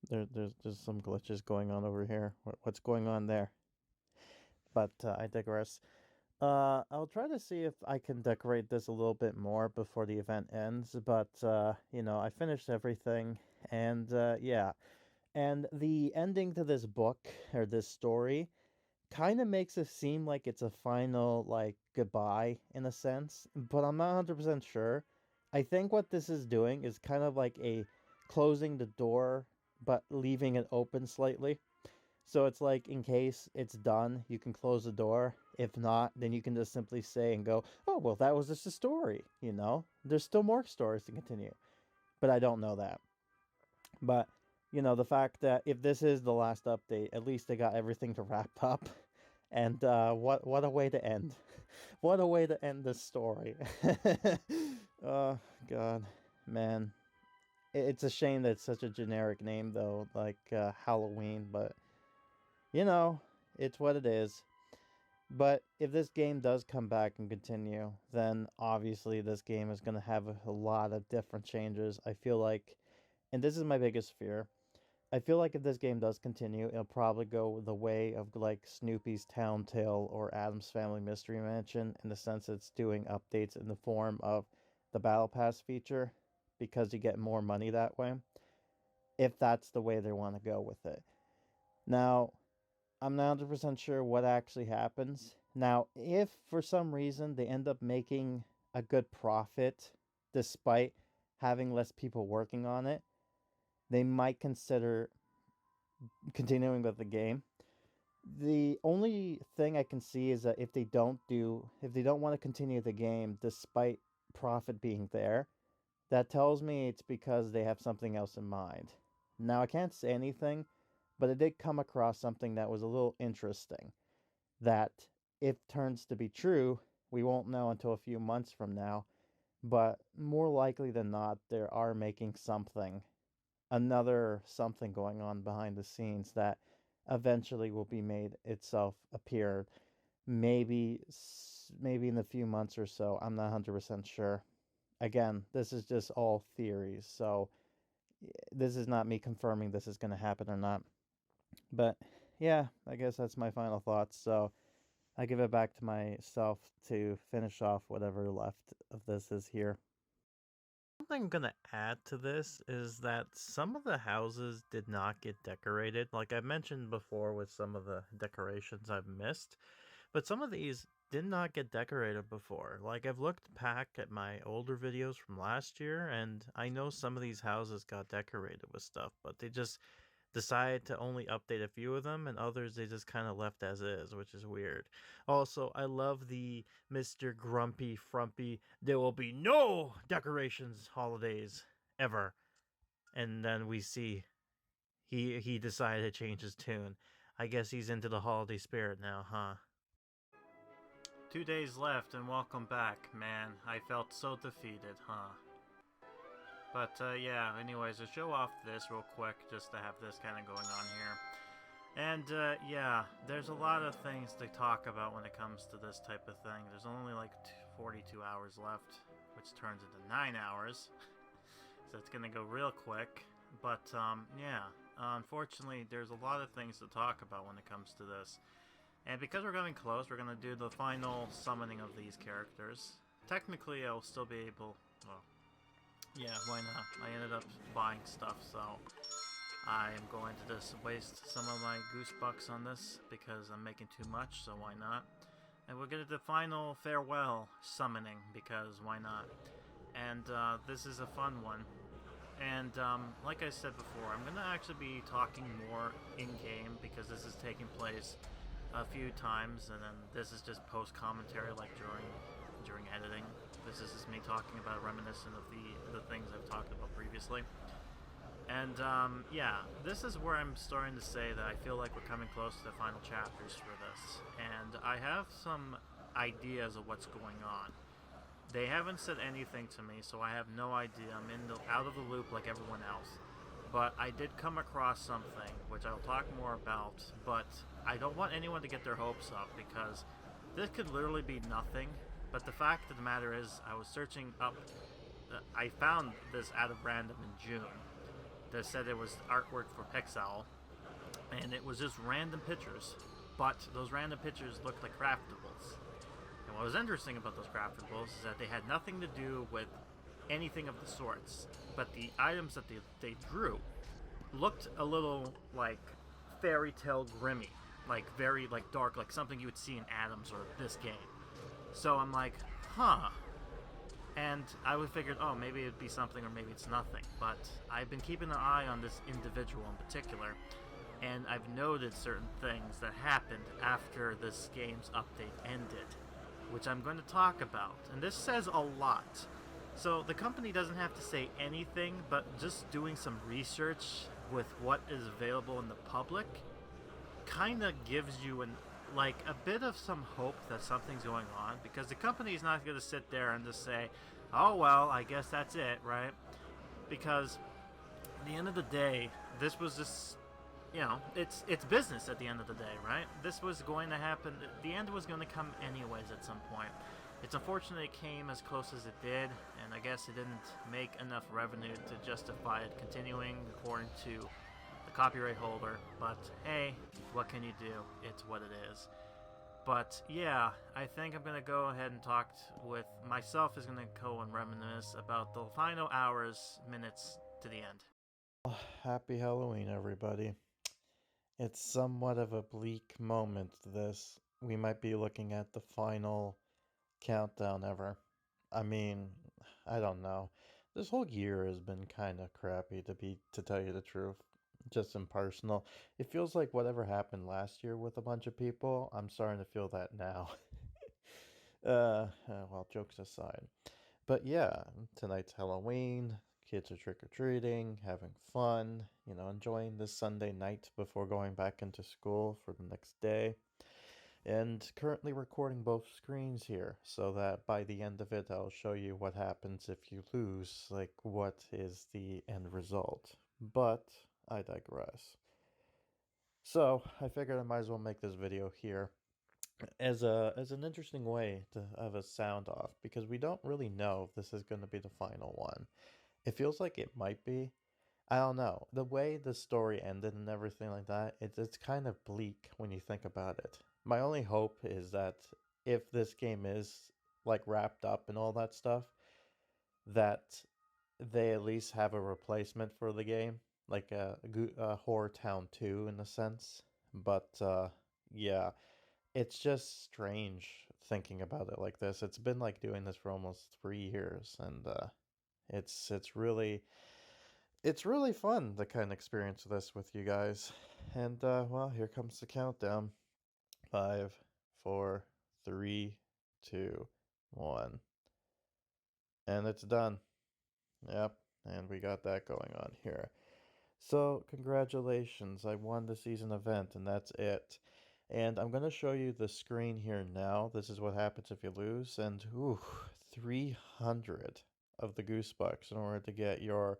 there's some glitches going on over here. What's going on there? But I digress. I'll try to see if I can decorate this a little bit more before the event ends. But I finished everything, and yeah, and the ending to this book or this story kind of makes it seem like it's a final like goodbye in a sense, but I'm not 100% sure. I think what this is doing is kind of like a closing the door but leaving it open slightly. So it's like in case it's done, you can close the door. If not, then you can just simply say and go, "Oh, well, that was just a story, There's still more stories to continue." But I don't know that. But the fact that if this is the last update, at least they got everything to wrap up. And what a way to end. What a way to end this story. Oh, God. Man. It's a shame that it's such a generic name, though, like Halloween, but, it's what it is. But if this game does come back and continue, then obviously this game is going to have a lot of different changes. I feel like, and this is my biggest fear, I feel like if this game does continue, it'll probably go the way of like Snoopy's Town Tale or Adam's Family Mystery Mansion, in the sense it's doing updates in the form of the Battle Pass feature, because you get more money that way, if that's the way they want to go with it. Now, I'm not 100% sure what actually happens. Now, if for some reason they end up making a good profit despite having less people working on it, they might consider continuing with the game. The only thing I can see is that if they don't want to continue the game despite profit being there, that tells me it's because they have something else in mind. Now, I can't say anything, but I did come across something that was a little interesting. That, if turns to be true, we won't know until a few months from now, but more likely than not, they are making another something going on behind the scenes that eventually will be made itself appear. Maybe in a few months or so. I'm not 100% sure. Again, this is just all theories, so this is not me confirming this is going to happen or not. But yeah, I guess that's my final thoughts. So I give it back to myself to finish off whatever left of this is here. Something I'm gonna add to this is that some of the houses did not get decorated. Like I mentioned before with some of the decorations I've missed, but some of these did not get decorated before. Like I've looked back at my older videos from last year, and I know some of these houses got decorated with stuff, but they just decided to only update a few of them, and others they just kind of left as is, which is weird. Also, I love the Mr. Grumpy Frumpy, there will be no decorations holidays ever. And then we see he decided to change his tune. I guess he's into the holiday spirit now, huh? 2 days left and welcome back, man. I felt so defeated, huh? But yeah, anyways, to show off this real quick, just to have this kind of going on here. And yeah, there's a lot of things to talk about when it comes to this type of thing. There's only like 42 hours left, which turns into 9 hours. So it's going to go real quick. But yeah, unfortunately, there's a lot of things to talk about when it comes to this. And because we're getting close, we're going to do the final summoning of these characters. Technically, I'll still be able... Well, yeah, why not? I ended up buying stuff, so I am going to just waste some of my goose bucks on this because I'm making too much, so why not? And we'll get the final farewell summoning because why not? And this is a fun one. And like I said before, I'm going to actually be talking more in-game because this is taking place a few times, and then this is just post-commentary like during editing. This is just me talking about reminiscent of the things I've talked about previously. And yeah, this is where I'm starting to say that I feel like we're coming close to the final chapters for this. And I have some ideas of what's going on. They haven't said anything to me, so I have no idea. I'm out of the loop like everyone else. But I did come across something, which I'll talk more about, but I don't want anyone to get their hopes up because this could literally be nothing. But the fact of the matter is, I was searching up, I found this out of random in June that said it was artwork for Pixowl, and it was just random pictures, but those random pictures looked like craftables. And what was interesting about those craftables is that they had nothing to do with anything of the sorts, but the items that they drew looked a little like fairy tale grimy, like very like dark, like something you would see in Adams or this game. So I'm like, huh. And I would figured, oh, maybe it'd be something or maybe it's nothing. But I've been keeping an eye on this individual in particular, and I've noted certain things that happened after this game's update ended, which I'm going to talk about. And this says a lot. So the company doesn't have to say anything, but just doing some research with what is available in the public kind of gives you a bit of some hope that something's going on, because the company's not going to sit there and just say, oh well, I guess that's it, right? Because at the end of the day, this was just, it's business at the end of the day, right? This was going to happen, the end was going to come anyways at some point. It's unfortunate it came as close as it did, and I guess it didn't make enough revenue to justify it continuing according to the copyright holder, but hey, what can you do? It's what it is. But yeah, I think I'm gonna go ahead and talk with myself is gonna go and reminisce about the final hours, minutes to the end. Happy Halloween, everybody. It's somewhat of a bleak moment, this. We might be looking at the final countdown ever. I mean, I don't know. This whole year has been kind of crappy to tell you the truth. just impersonal. It feels like whatever happened last year with a bunch of people, I'm starting to feel that now. Well, jokes aside. But yeah, tonight's Halloween. Kids are trick or treating, having fun, enjoying this Sunday night before going back into school for the next day. And currently recording both screens here so that by the end of it, I'll show you what happens if you lose, like what is the end result. But I digress. So I figured I might as well make this video here as an interesting way to have a sound off because we don't really know if this is going to be the final one. It feels like it might be. I don't know. The way the story ended and everything like that, it's kind of bleak when you think about it. My only hope is that if this game is like wrapped up and all that stuff, that they at least have a replacement for the game, like a Horror Town 2 in a sense. But yeah, it's just strange thinking about it like this. It's been like doing this for almost 3 years, and it's really fun to kind of experience this with you guys. And well, here comes the countdown. 5, 4, 3, 2, 1, and it's done. Yep, and we got that going on here. So congratulations, I won the season event, and that's it. And I'm going to show you the screen here now. This is what happens if you lose. And, ooh, 300 of the Goosebucks in order to get your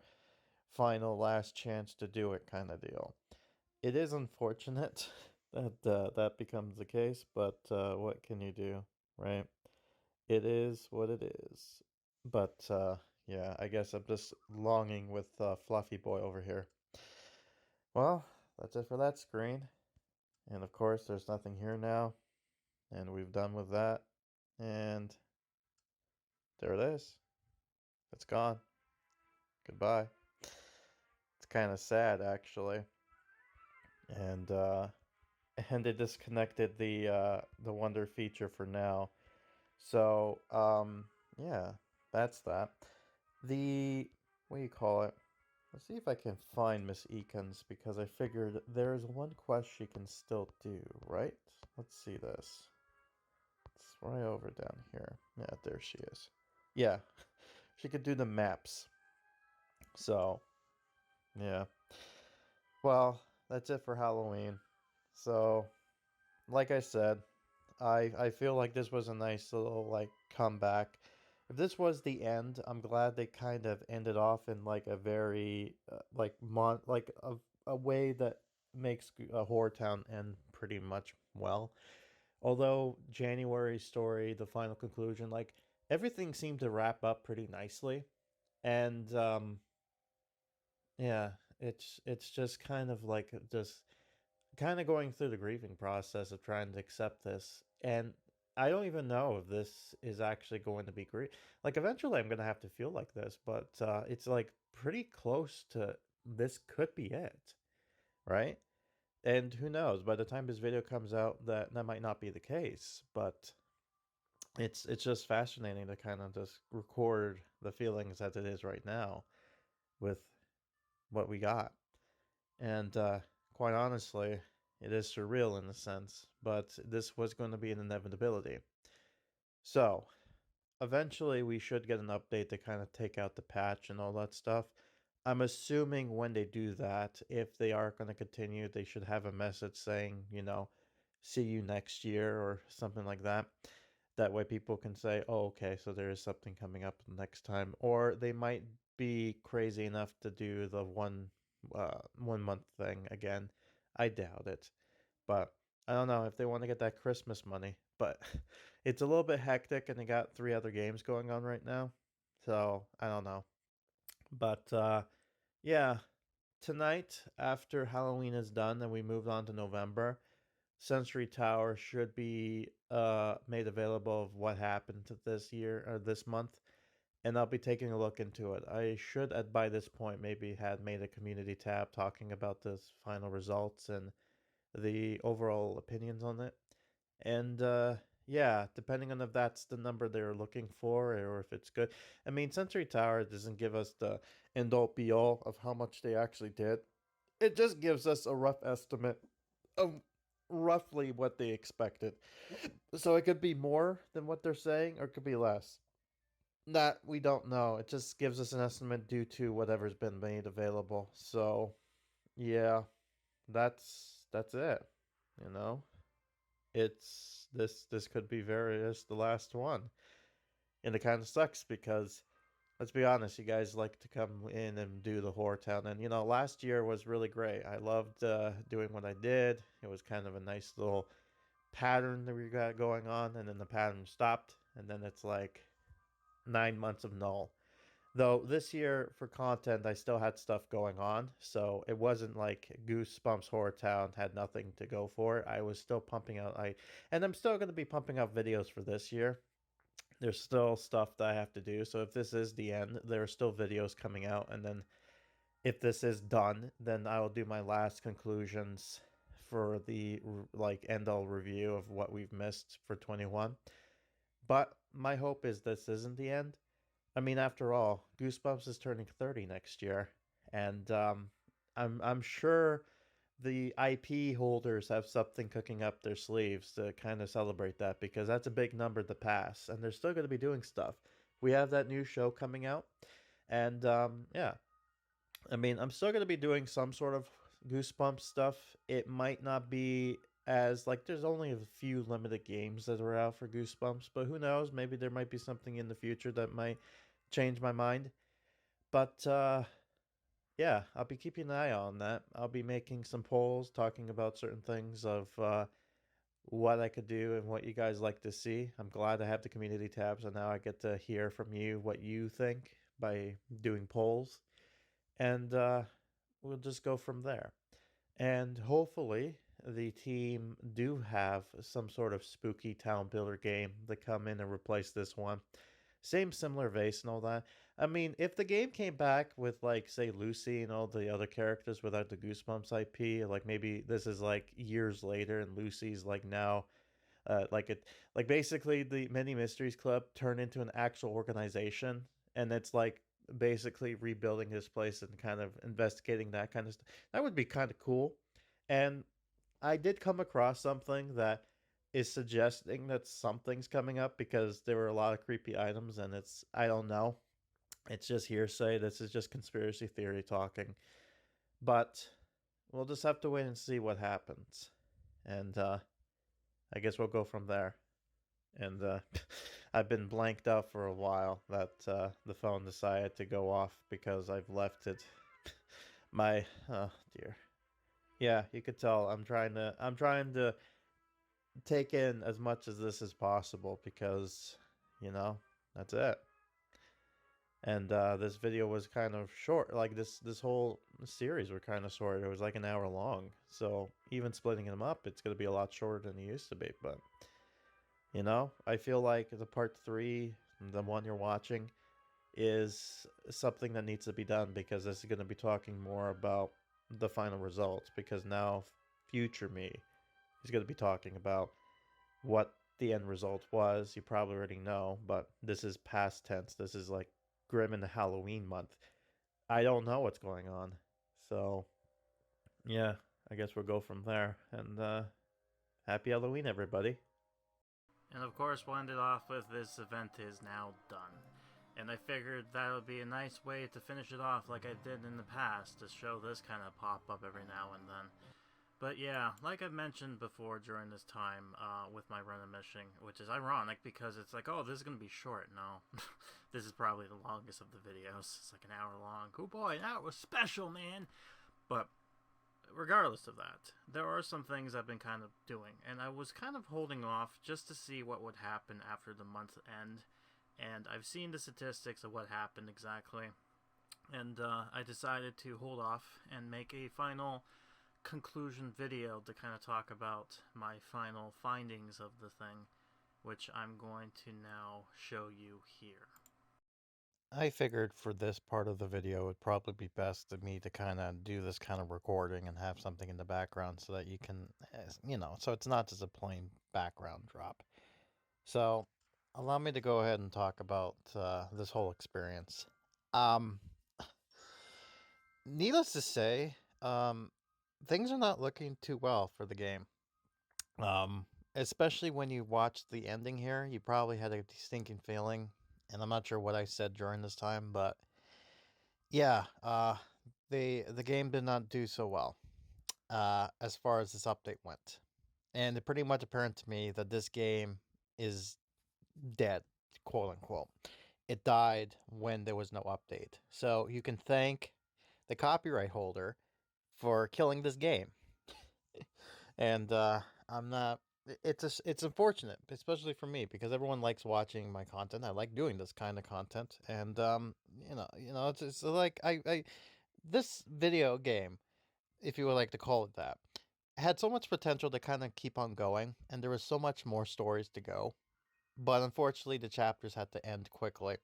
final last chance to do it kind of deal. It is unfortunate that that becomes the case, but what can you do, right? It is what it is. But, yeah, I guess I'm just longing with Fluffy Boy over here. Well, that's it for that screen. And of course, there's nothing here now. And we've done with that. And there it is. It's gone. Goodbye. It's kind of sad, actually. And and it disconnected the Wonder feature for now. So yeah, that's that. The what do you call it? Let's see if I can find Mrs.Eakins because I figured there's one quest she can still do, right? Let's see this. It's right over down here. Yeah, there she is. Yeah, she could do the maps. So, yeah. Well, that's it for Halloween. So, like I said, I feel like this was a nice little like comeback. If this was the end, I'm glad they kind of ended off in like a very a way that makes Horror Town end pretty much well. Although January's story, the final conclusion, like everything seemed to wrap up pretty nicely, and yeah, it's just kind of like just kind of going through the grieving process of trying to accept this, and I don't even know if this is actually going to be great. Like eventually, I'm gonna have to feel like this, but it's like pretty close to this could be it, right? And who knows? By the time this video comes out, that might not be the case. But it's just fascinating to kind of just record the feelings as it is right now with what we got. And quite honestly, it is surreal in a sense, but this was going to be an inevitability. So, eventually we should get an update to kind of take out the patch and all that stuff. I'm assuming when they do that, if they are going to continue, they should have a message saying, see you next year or something like that. That way people can say, oh, okay, so there is something coming up next time. Or they might be crazy enough to do the 1 month thing again. I doubt it. But I don't know if they want to get that Christmas money. But it's a little bit hectic and they got 3 other games going on right now. So I don't know. But yeah, tonight after Halloween is done and we move on to November, Century Tower should be made available of what happened to this year or this month, and I'll be taking a look into it. I should by this point maybe had made a community tab talking about this final results and the overall opinions on it. And yeah, depending on if that's the number they're looking for or if it's good. I mean, Century Tower doesn't give us the end all be all of how much they actually did. it just gives us a rough estimate of roughly what they expected. So it could be more than what they're saying, or it could be less. That we don't know. It just gives us an estimate due to whatever's been made available. So yeah, that's it. You know, it's this could be the last one, and it kind of sucks because let's be honest, you guys like to come in and do the Horror Town, and last year was really great. I loved doing what I did. It was kind of a nice little pattern that we got going on, and then the pattern stopped, and then it's like 9 months of null. Though this year for content, I still had stuff going on, so it wasn't like Goosebumps HorrorTown had nothing to go for. I was still pumping out, and I'm still going to be pumping out videos for this year. There's still stuff that I have to do, so if this is the end, there are still videos coming out, and then if this is done, then I will do my last conclusions for the end-all review of what we've missed for 21. But my hope is this isn't the end. I mean, after all, Goosebumps is turning 30 next year, and I'm sure the IP holders have something cooking up their sleeves to kind of celebrate that, because that's a big number to pass, and they're still going to be doing stuff. We have that new show coming out, and yeah, I mean, I'm still going to be doing some sort of Goosebumps stuff. It might not be as there's only a few limited games that are out for Goosebumps, but who knows? Maybe there might be something in the future that might change my mind. But yeah, I'll be keeping an eye on that. I'll be making some polls talking about certain things of what I could do and what you guys like to see. I'm glad I have the community tab, so now I get to hear from you what you think by doing polls. And we'll just go from there. And hopefully the team do have some sort of spooky town builder game to come in and replace this one. Same similar vase and all that. I mean, if the game came back with say Lucy and all the other characters without the Goosebumps IP, maybe this is years later and Lucy's now basically the Mini Mysteries Club turned into an actual organization, and it's basically rebuilding this place and kind of investigating that kind of stuff. That would be kind of cool. And I did come across something that is suggesting that something's coming up, because there were a lot of creepy items, and I don't know. It's just hearsay. This is just conspiracy theory talking. But we'll just have to wait and see what happens. And I guess we'll go from there. And I've been blanked out for a while that the phone decided to go off because I've left it. Oh dear. Yeah, you could tell I'm trying to take in as much as this as possible, because that's it. And this video was kind of short. This whole series were kind of short. It was an hour long, so even splitting them up, it's going to be a lot shorter than it used to be. But I feel like the part 3, the one you're watching, is something that needs to be done, because this is going to be talking more about the final results, because now future me is going to be talking about what the end result was. You probably already know, but this is past tense. This is Grim in the Halloween month. I don't know what's going on. So yeah, I guess we'll go from there. And happy Halloween, everybody. And of course, we'll end it off with this event is now done. And I figured that would be a nice way to finish it off like I did in the past, to show this kind of pop up every now and then. But yeah, like I've mentioned before during this time with my run of mission, which is ironic because it's oh, this is going to be short. No, this is probably the longest of the videos. It's an hour long. Cool boy, that was special, man. But regardless of that, there are some things I've been kind of doing, and I was kind of holding off just to see what would happen after the month end, and I've seen the statistics of what happened exactly, and I decided to hold off and make a final conclusion video to kind of talk about my final findings of the thing, which I'm going to now show you here. I figured for this part of the video, it'd probably be best of me to kind of do this kind of recording and have something in the background so that you can, so it's not just a plain background drop. So, allow me to go ahead and talk about this whole experience. Needless to say, things are not looking too well for the game. Especially when you watch the ending here, you probably had a stinking feeling, and I'm not sure what I said during this time, but yeah, the game did not do so well, as far as this update went. And it's pretty much apparent to me that this game is dead, quote unquote. It died when there was no update. So you can thank the copyright holder for killing this game. And I'm not. It's unfortunate, especially for me, because everyone likes watching my content. I like doing this kind of content, and it's like I this video game, if you would like to call it that, had so much potential to kind of keep on going, and there was so much more stories to go. But unfortunately, the chapters had to end quickly.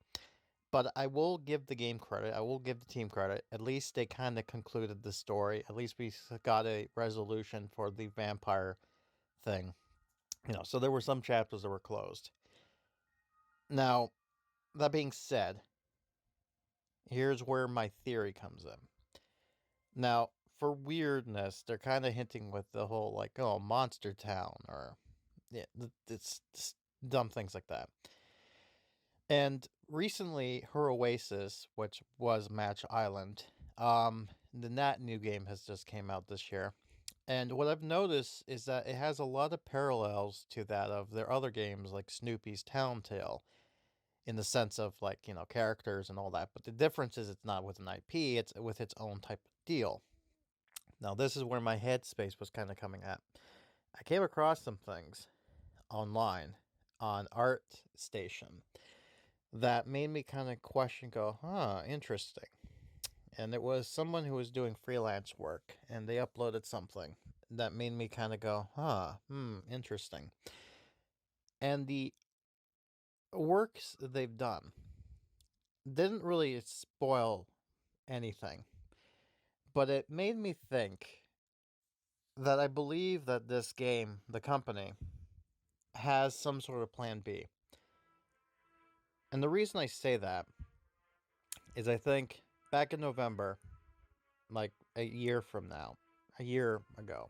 But I will give the game credit. I will give the team credit. At least they kind of concluded the story. At least we got a resolution for the vampire thing. So there were some chapters that were closed. Now, that being said, here's where my theory comes in. Now, for weirdness, they're kind of hinting with the whole, like, oh, MonsterTown, or, yeah, it's dumb things like that. And recently, her Oasis, which was Match Island, that new game has just came out this year. And what I've noticed is that it has a lot of parallels to that of their other games, like Snoopy's Town Tale, in the sense of, like, characters and all that. But the difference is it's not with an IP, it's with its own type of deal. Now, this is where my headspace was kind of coming at. I came across some things online on ArtStation that made me kind of question, go, interesting. And it was someone who was doing freelance work, and they uploaded something that made me kind of go, interesting. And the works they've done didn't really spoil anything, but it made me think that I believe that this game, the company, has some sort of plan B. And the reason I say that is I think back in November, like a year ago,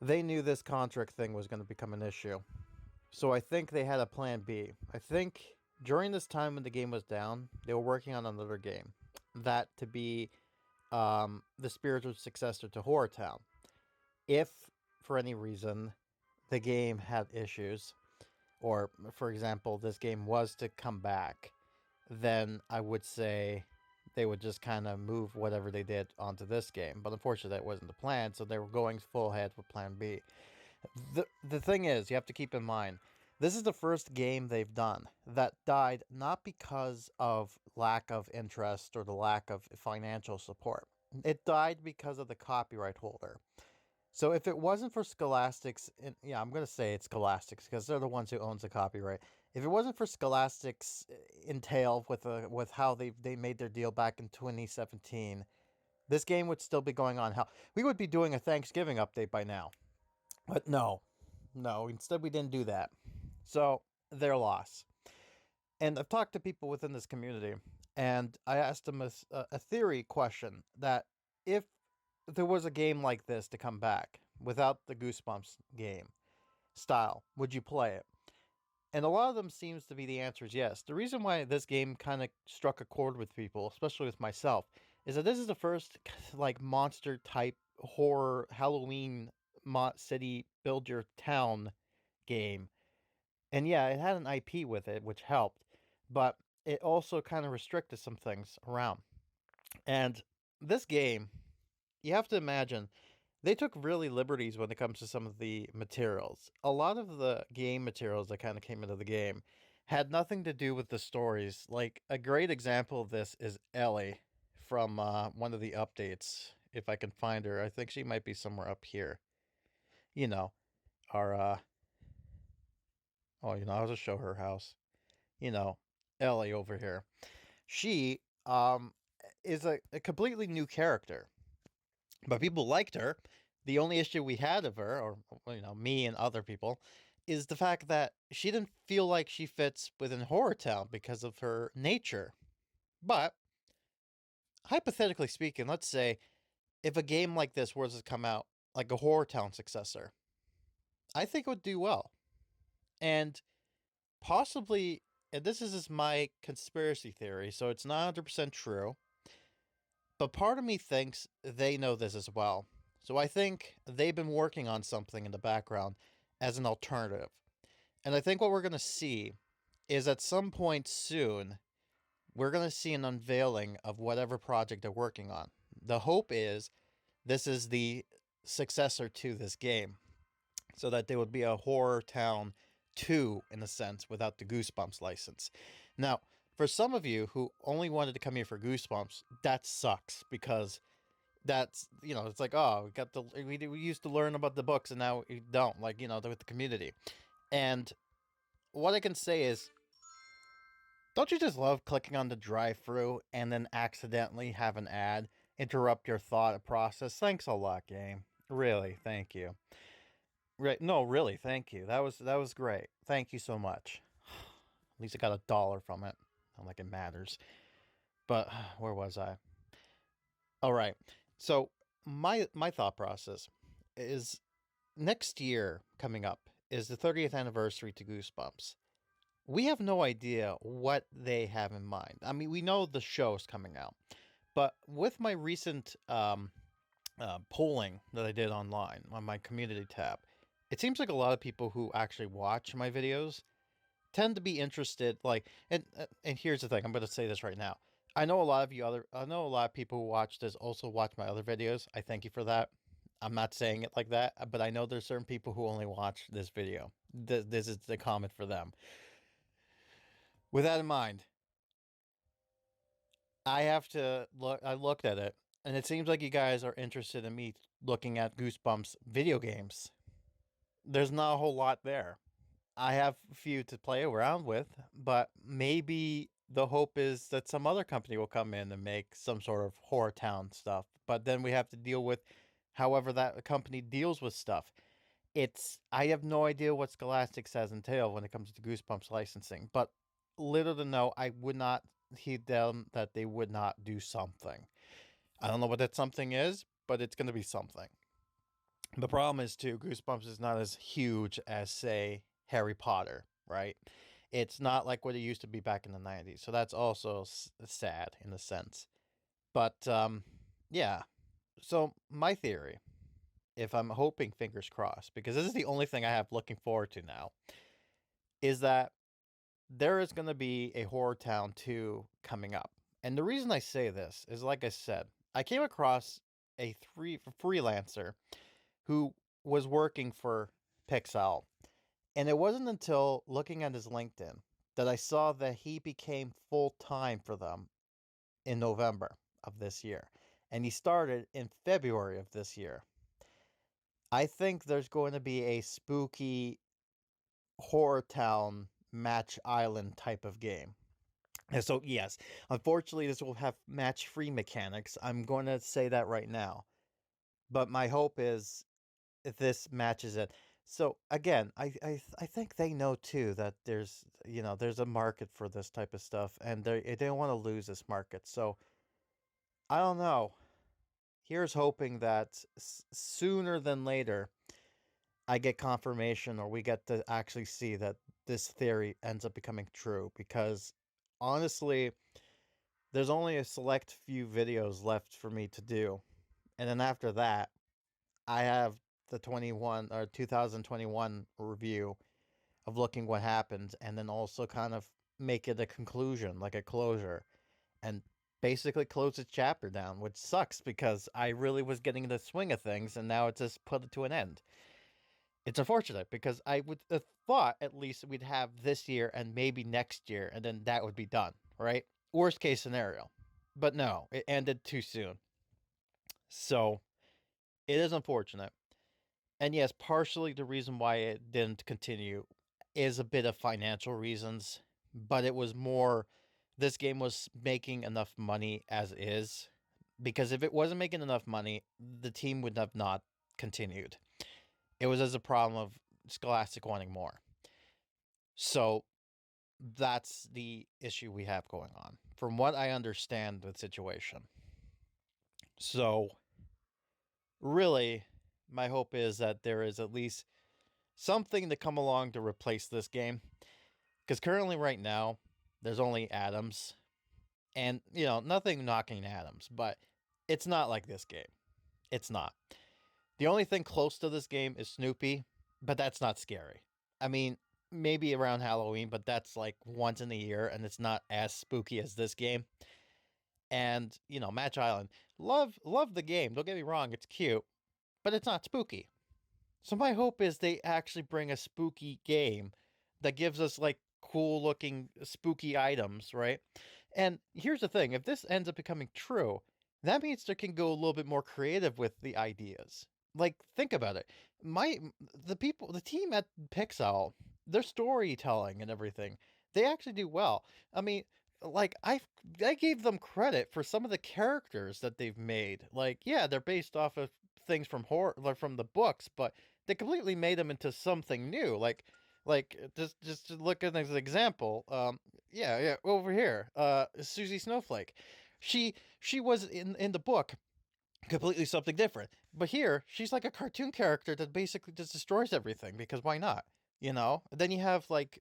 they knew this contract thing was going to become an issue. So I think they had a plan B. I think during this time when the game was down, they were working on another game. That to be the spiritual successor to HorrorTown. If, for any reason, the game had issues, or, for example, this game was to come back, then I would say they would just kind of move whatever they did onto this game. But unfortunately, that wasn't the plan, so they were going full ahead with Plan B. The thing is, you have to keep in mind, this is the first game they've done that died not because of lack of interest or the lack of financial support. It died because of the copyright holder. So if it wasn't for Scholastic's, I'm going to say it's Scholastic's because they're the ones who owns the copyright. If it wasn't for Scholastic's entail with how they made their deal back in 2017, this game would still be going on. Hell, we would be doing a Thanksgiving update by now. But no, instead we didn't do that. So, their loss. And I've talked to people within this community, and I asked them a theory question that if there was a game like this to come back without the Goosebumps game style, would you play it? And a lot of them seems to be the answer is yes. The reason why this game kind of struck a chord with people, especially with myself, is that this is the first like monster type horror Halloween city build your town game. And yeah, it had an IP with it, which helped, but it also kind of restricted some things around. And this game, you have to imagine, they took really liberties when it comes to some of the materials. A lot of the game materials that kind of came into the game had nothing to do with the stories. Like, a great example of this is Ellie from one of the updates. If I can find her, I think she might be somewhere up here. Our, I'll just show her house. Ellie over here. She, is a completely new character. But people liked her. The only issue we had of her, or me and other people, is the fact that she didn't feel like she fits within HorrorTown because of her nature. But hypothetically speaking, let's say if a game like this were to come out, like a HorrorTown successor, I think it would do well. And possibly, and this is just my conspiracy theory, so it's not 100% true, but part of me thinks they know this as well. So I think they've been working on something in the background as an alternative. And I think what we're going to see is at some point soon, we're going to see an unveiling of whatever project they're working on. The hope is this is the successor to this game, so that there would be a Horror Town 2 in a sense without the Goosebumps license. Now, for some of you who only wanted to come here for Goosebumps, that sucks because that's, it's like, oh, we used to learn about the books and now we don't, like, with the community. And what I can say is, don't you just love clicking on the drive-through and then accidentally have an ad interrupt your thought process? Thanks a lot, game. Really, thank you. Right? No, really, thank you. That was great. Thank you so much. At least I got $1 from it. Not like it matters. But where was I? All right. So my thought process is next year coming up is the 30th anniversary to Goosebumps. We have no idea what they have in mind. I mean, we know the show's coming out, but with my recent polling that I did online on my community tab, it seems like a lot of people who actually watch my videos tend to be interested. Like, and here's the thing: I'm going to say this right now. I know a lot of people who watch this also watch my other videos. I thank you for that. I'm not saying it like that, but I know there's certain people who only watch this video. This is the comment for them. With that in mind, I looked at it, and it seems like you guys are interested in me looking at Goosebumps video games. There's not a whole lot there. I have a few to play around with, but maybe the hope is that some other company will come in and make some sort of Horror Town stuff. But then we have to deal with however that company deals with stuff. I have no idea what Scholastic says entail when it comes to Goosebumps licensing, but little to no, I would not heed them that they would not do something. I don't know what that something is, but it's going to be something. The problem is, too, Goosebumps is not as huge as, say, Harry Potter, right? It's not like what it used to be back in the 90s. So that's also sad in a sense. But, yeah. So my theory, if I'm hoping, fingers crossed, because this is the only thing I have looking forward to now, is that there is going to be a Horror Town 2 coming up. And the reason I say this is, like I said, I came across a freelancer who was working for Pixowl. And it wasn't until looking at his LinkedIn that I saw that he became full-time for them in November of this year. And he started in February of this year. I think there's going to be a spooky Horror Town Match Island type of game. And so, yes, unfortunately, this will have match-free mechanics. I'm going to say that right now. But my hope is if this matches it. So again, I think they know too that there's a market for this type of stuff, and they don't want to lose this market. So I don't know. Here's hoping that sooner than later, I get confirmation or we get to actually see that this theory ends up becoming true. Because honestly, there's only a select few videos left for me to do, and then after that, I have the 2021 review of looking what happened, and then also kind of make it a conclusion, like a closure, and basically close the chapter down, which sucks because I really was getting the swing of things, and now it's just put it to an end. It's unfortunate because I would have thought at least we'd have this year and maybe next year, and then that would be done, right? Worst case scenario. But no, it ended too soon. So it is unfortunate. And yes, partially the reason why it didn't continue is a bit of financial reasons, but it was more this game was making enough money as is. Because if it wasn't making enough money, the team would have not continued. It was as a problem of Scholastic wanting more. So that's the issue we have going on, from what I understand the situation. So really, my hope is that there is at least something to come along to replace this game. Because currently, right now, there's only Adams. And, nothing knocking Adams, but it's not like this game. It's not. The only thing close to this game is Snoopy, but that's not scary. I mean, maybe around Halloween, but that's like once in a year, and it's not as spooky as this game. And, Match Island. Love the game. Don't get me wrong, it's cute, but it's not spooky. So my hope is they actually bring a spooky game that gives us like cool looking spooky items, right? And here's the thing, if this ends up becoming true, that means they can go a little bit more creative with the ideas. Like, think about it. The team at Pixowl, their storytelling and everything, they actually do well. I mean, like I gave them credit for some of the characters that they've made. Like, yeah, they're based off of things from horror, like from the books, but they completely made them into something new. Like just to look at as an example. Yeah, over here, Susie Snowflake. She was in the book completely something different. But here, she's like a cartoon character that basically just destroys everything because why not? Then you have like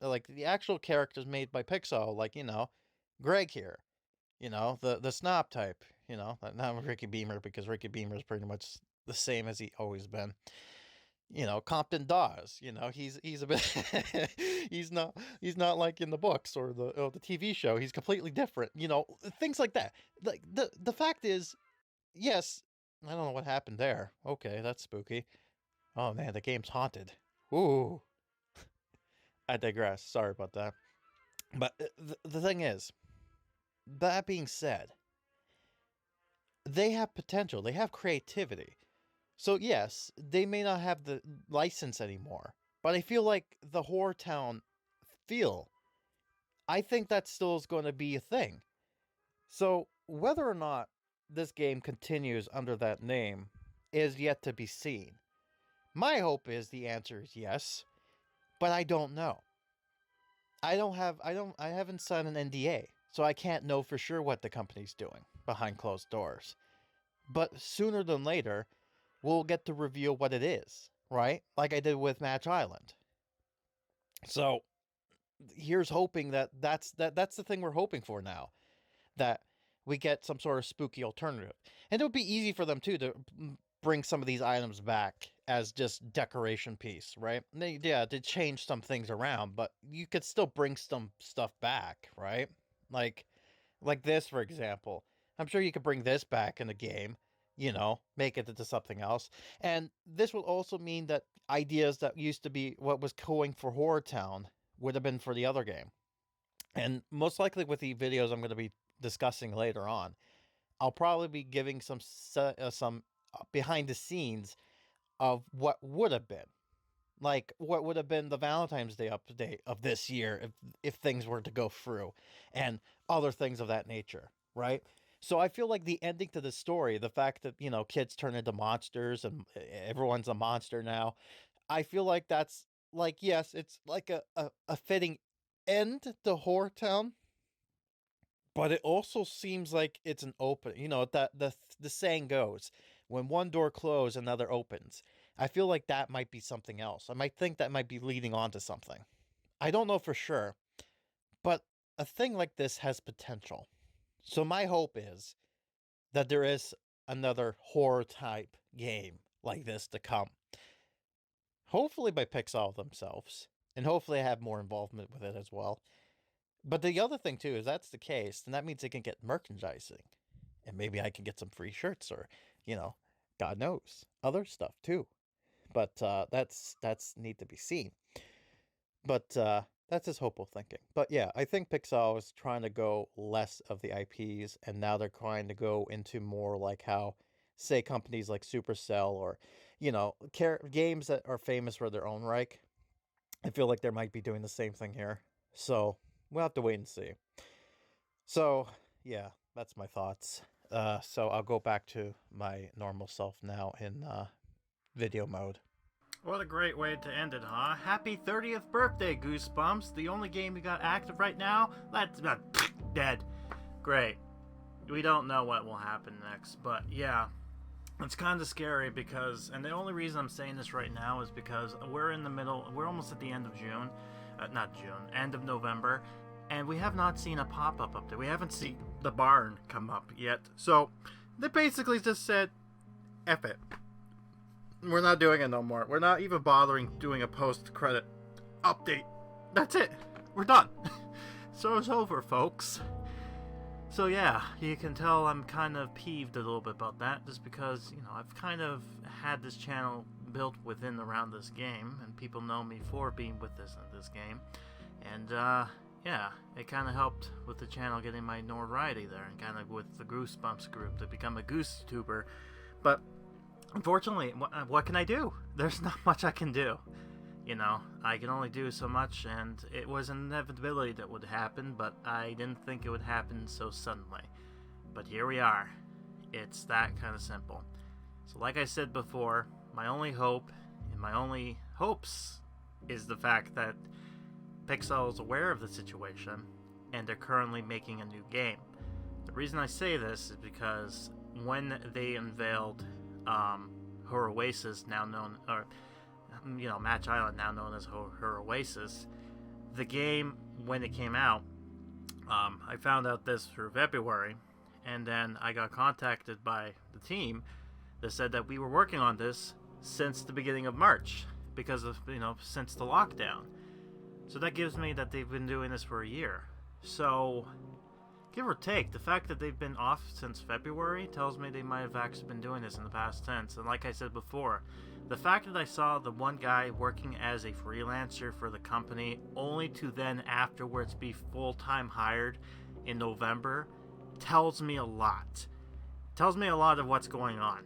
like the actual characters made by Pixar, like Greg here, the snob type, not Ricky Beamer because Ricky Beamer is pretty much the same as he always been. Compton Dawes, he's a bit he's not like in the books or the TV show. He's completely different, things like that. Like the fact is, yes, I don't know what happened there. Okay, that's spooky. Oh man, the game's haunted. Ooh. I digress. Sorry about that. But the thing is, that being said, they have potential. They have creativity. So yes, they may not have the license anymore, but I feel like the HorrorTown feel, I think that still is going to be a thing. So whether or not this game continues under that name is yet to be seen. My hope is the answer is yes, but I don't know. I haven't signed an NDA, so I can't know for sure what the company's doing behind closed doors. But sooner than later, we'll get to reveal what it is, right? Like I did with Match Island. So here's hoping that's the thing we're hoping for now, that we get some sort of spooky alternative. And it would be easy for them too to bring some of these items back as just decoration piece, right? They change some things around, but you could still bring some stuff back, right? Like this, for example. I'm sure you could bring this back in the game, make it into something else. And this will also mean that ideas that used to be what was going for HorrorTown would have been for the other game. And most likely with the videos I'm going to be discussing later on, I'll probably be giving some behind the scenes of what would have been. Like what would have been the Valentine's Day update of this year if things were to go through, and other things of that nature, right? So I feel like the ending to the story, the fact that, kids turn into monsters and everyone's a monster now, I feel like that's like, yes, it's like a fitting end to HorrorTown, but it also seems like it's an open, that the saying goes, when one door closes, another opens. I feel like that might be something else. I might think that might be leading on to something. I don't know for sure, but a thing like this has potential. So my hope is that there is another horror type game like this to come. Hopefully by Pixowl themselves, and hopefully I have more involvement with it as well. But the other thing too is that's the case, then that means they can get merchandising. And maybe I can get some free shirts or, God knows, other stuff too. But that's need to be seen. But that's just hopeful thinking. But yeah, I think Pixar is trying to go less of the IPs, and now they're trying to go into more like how, say, companies like Supercell or, games that are famous for their own right. I feel like they might be doing the same thing here. So we'll have to wait and see. So yeah, that's my thoughts. So I'll go back to my normal self now in video mode. What a great way to end it, huh? Happy 30th birthday, Goosebumps. The only game we got active right now, that's dead. Great. We don't know what will happen next, but yeah. it's kind of scary because, and the only reason I'm saying this right now is because we're almost at the end of June, end of November, and we have not seen a pop-up update. We haven't seen the barn come up yet. So they basically just said, F it. We're not doing it no more. We're not even bothering doing a post-credit update. That's it. We're done. So it's over, folks. So yeah, you can tell I'm kind of peeved a little bit about that, just because, you know, I've kind of had this channel built around this game, and people know me for being with this game. And yeah, it kind of helped with the channel getting my notoriety there, and kind of with the Goosebumps group to become a Goose tuber. But unfortunately, what can I do? There's not much I can do. You know, I can only do so much, and it was an inevitability that would happen, but I didn't think it would happen so suddenly. But here we are. It's that kind of simple. So like I said before, my only hope, and my only hopes, is the fact that Pixowl is aware of the situation, and they're currently making a new game. The reason I say this is because when they unveiled Her Oasis, now known, or Match Island, now known as Her Oasis, the game, when it came out, I found out this through February, and then I got contacted by the team that said that we were working on this since the beginning of March, because of, since the lockdown. So that gives me that they've been doing this for a year. So, give or take, the fact that they've been off since February tells me they might have actually been doing this in the past tense. And like I said before, the fact that I saw the one guy working as a freelancer for the company, only to then afterwards be full-time hired in November, tells me a lot. Tells me a lot of what's going on.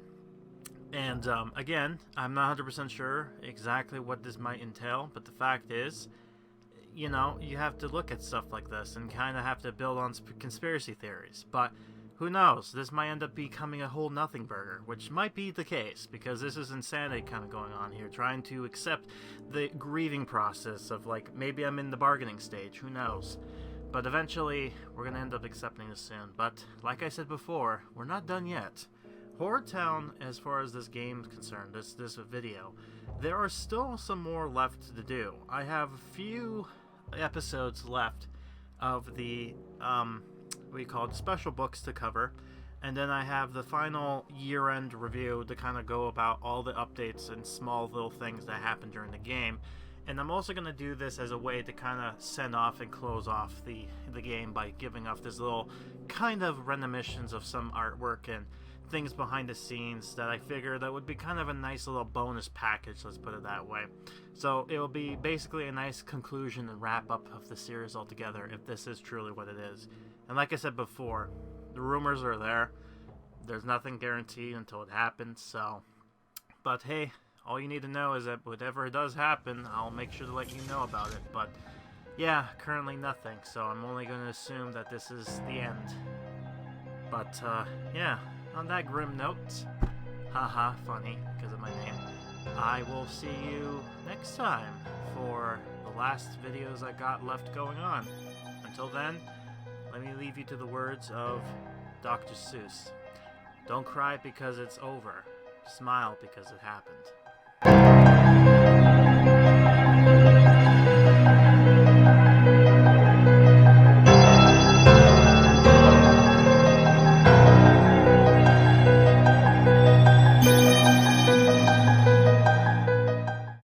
And again, I'm not 100% sure exactly what this might entail, but the fact is, you have to look at stuff like this and kind of have to build on conspiracy theories. But who knows? This might end up becoming a whole nothing burger, which might be the case, because this is insanity kind of going on here, trying to accept the grieving process of, like, maybe I'm in the bargaining stage, who knows? But eventually, we're going to end up accepting this soon. But, like I said before, we're not done yet. HorrorTown, as far as this game is concerned, this video, there are still some more left to do. I have a few episodes left of the special books to cover, and then I have the final year-end review to kind of go about all the updates and small little things that happened during the game. And I'm also going to do this as a way to kind of send off and close off the game by giving off this little kind of reminiscence of some artwork and things behind the scenes that I figure that would be kind of a nice little bonus package, let's put it that way. So it will be basically a nice conclusion and wrap up of the series altogether, if this is truly what it is. And like I said before, the rumors are there. There's nothing guaranteed until it happens, so. But hey, all you need to know is that whatever does happen, I'll make sure to let you know about it. But yeah, currently nothing, so I'm only going to assume that this is the end. But yeah, on that grim note, haha, funny, because of my name, I will see you next time for the last videos I got left going on. Until then, let me leave you to the words of Dr. Seuss. Don't cry because it's over. Smile because it happened.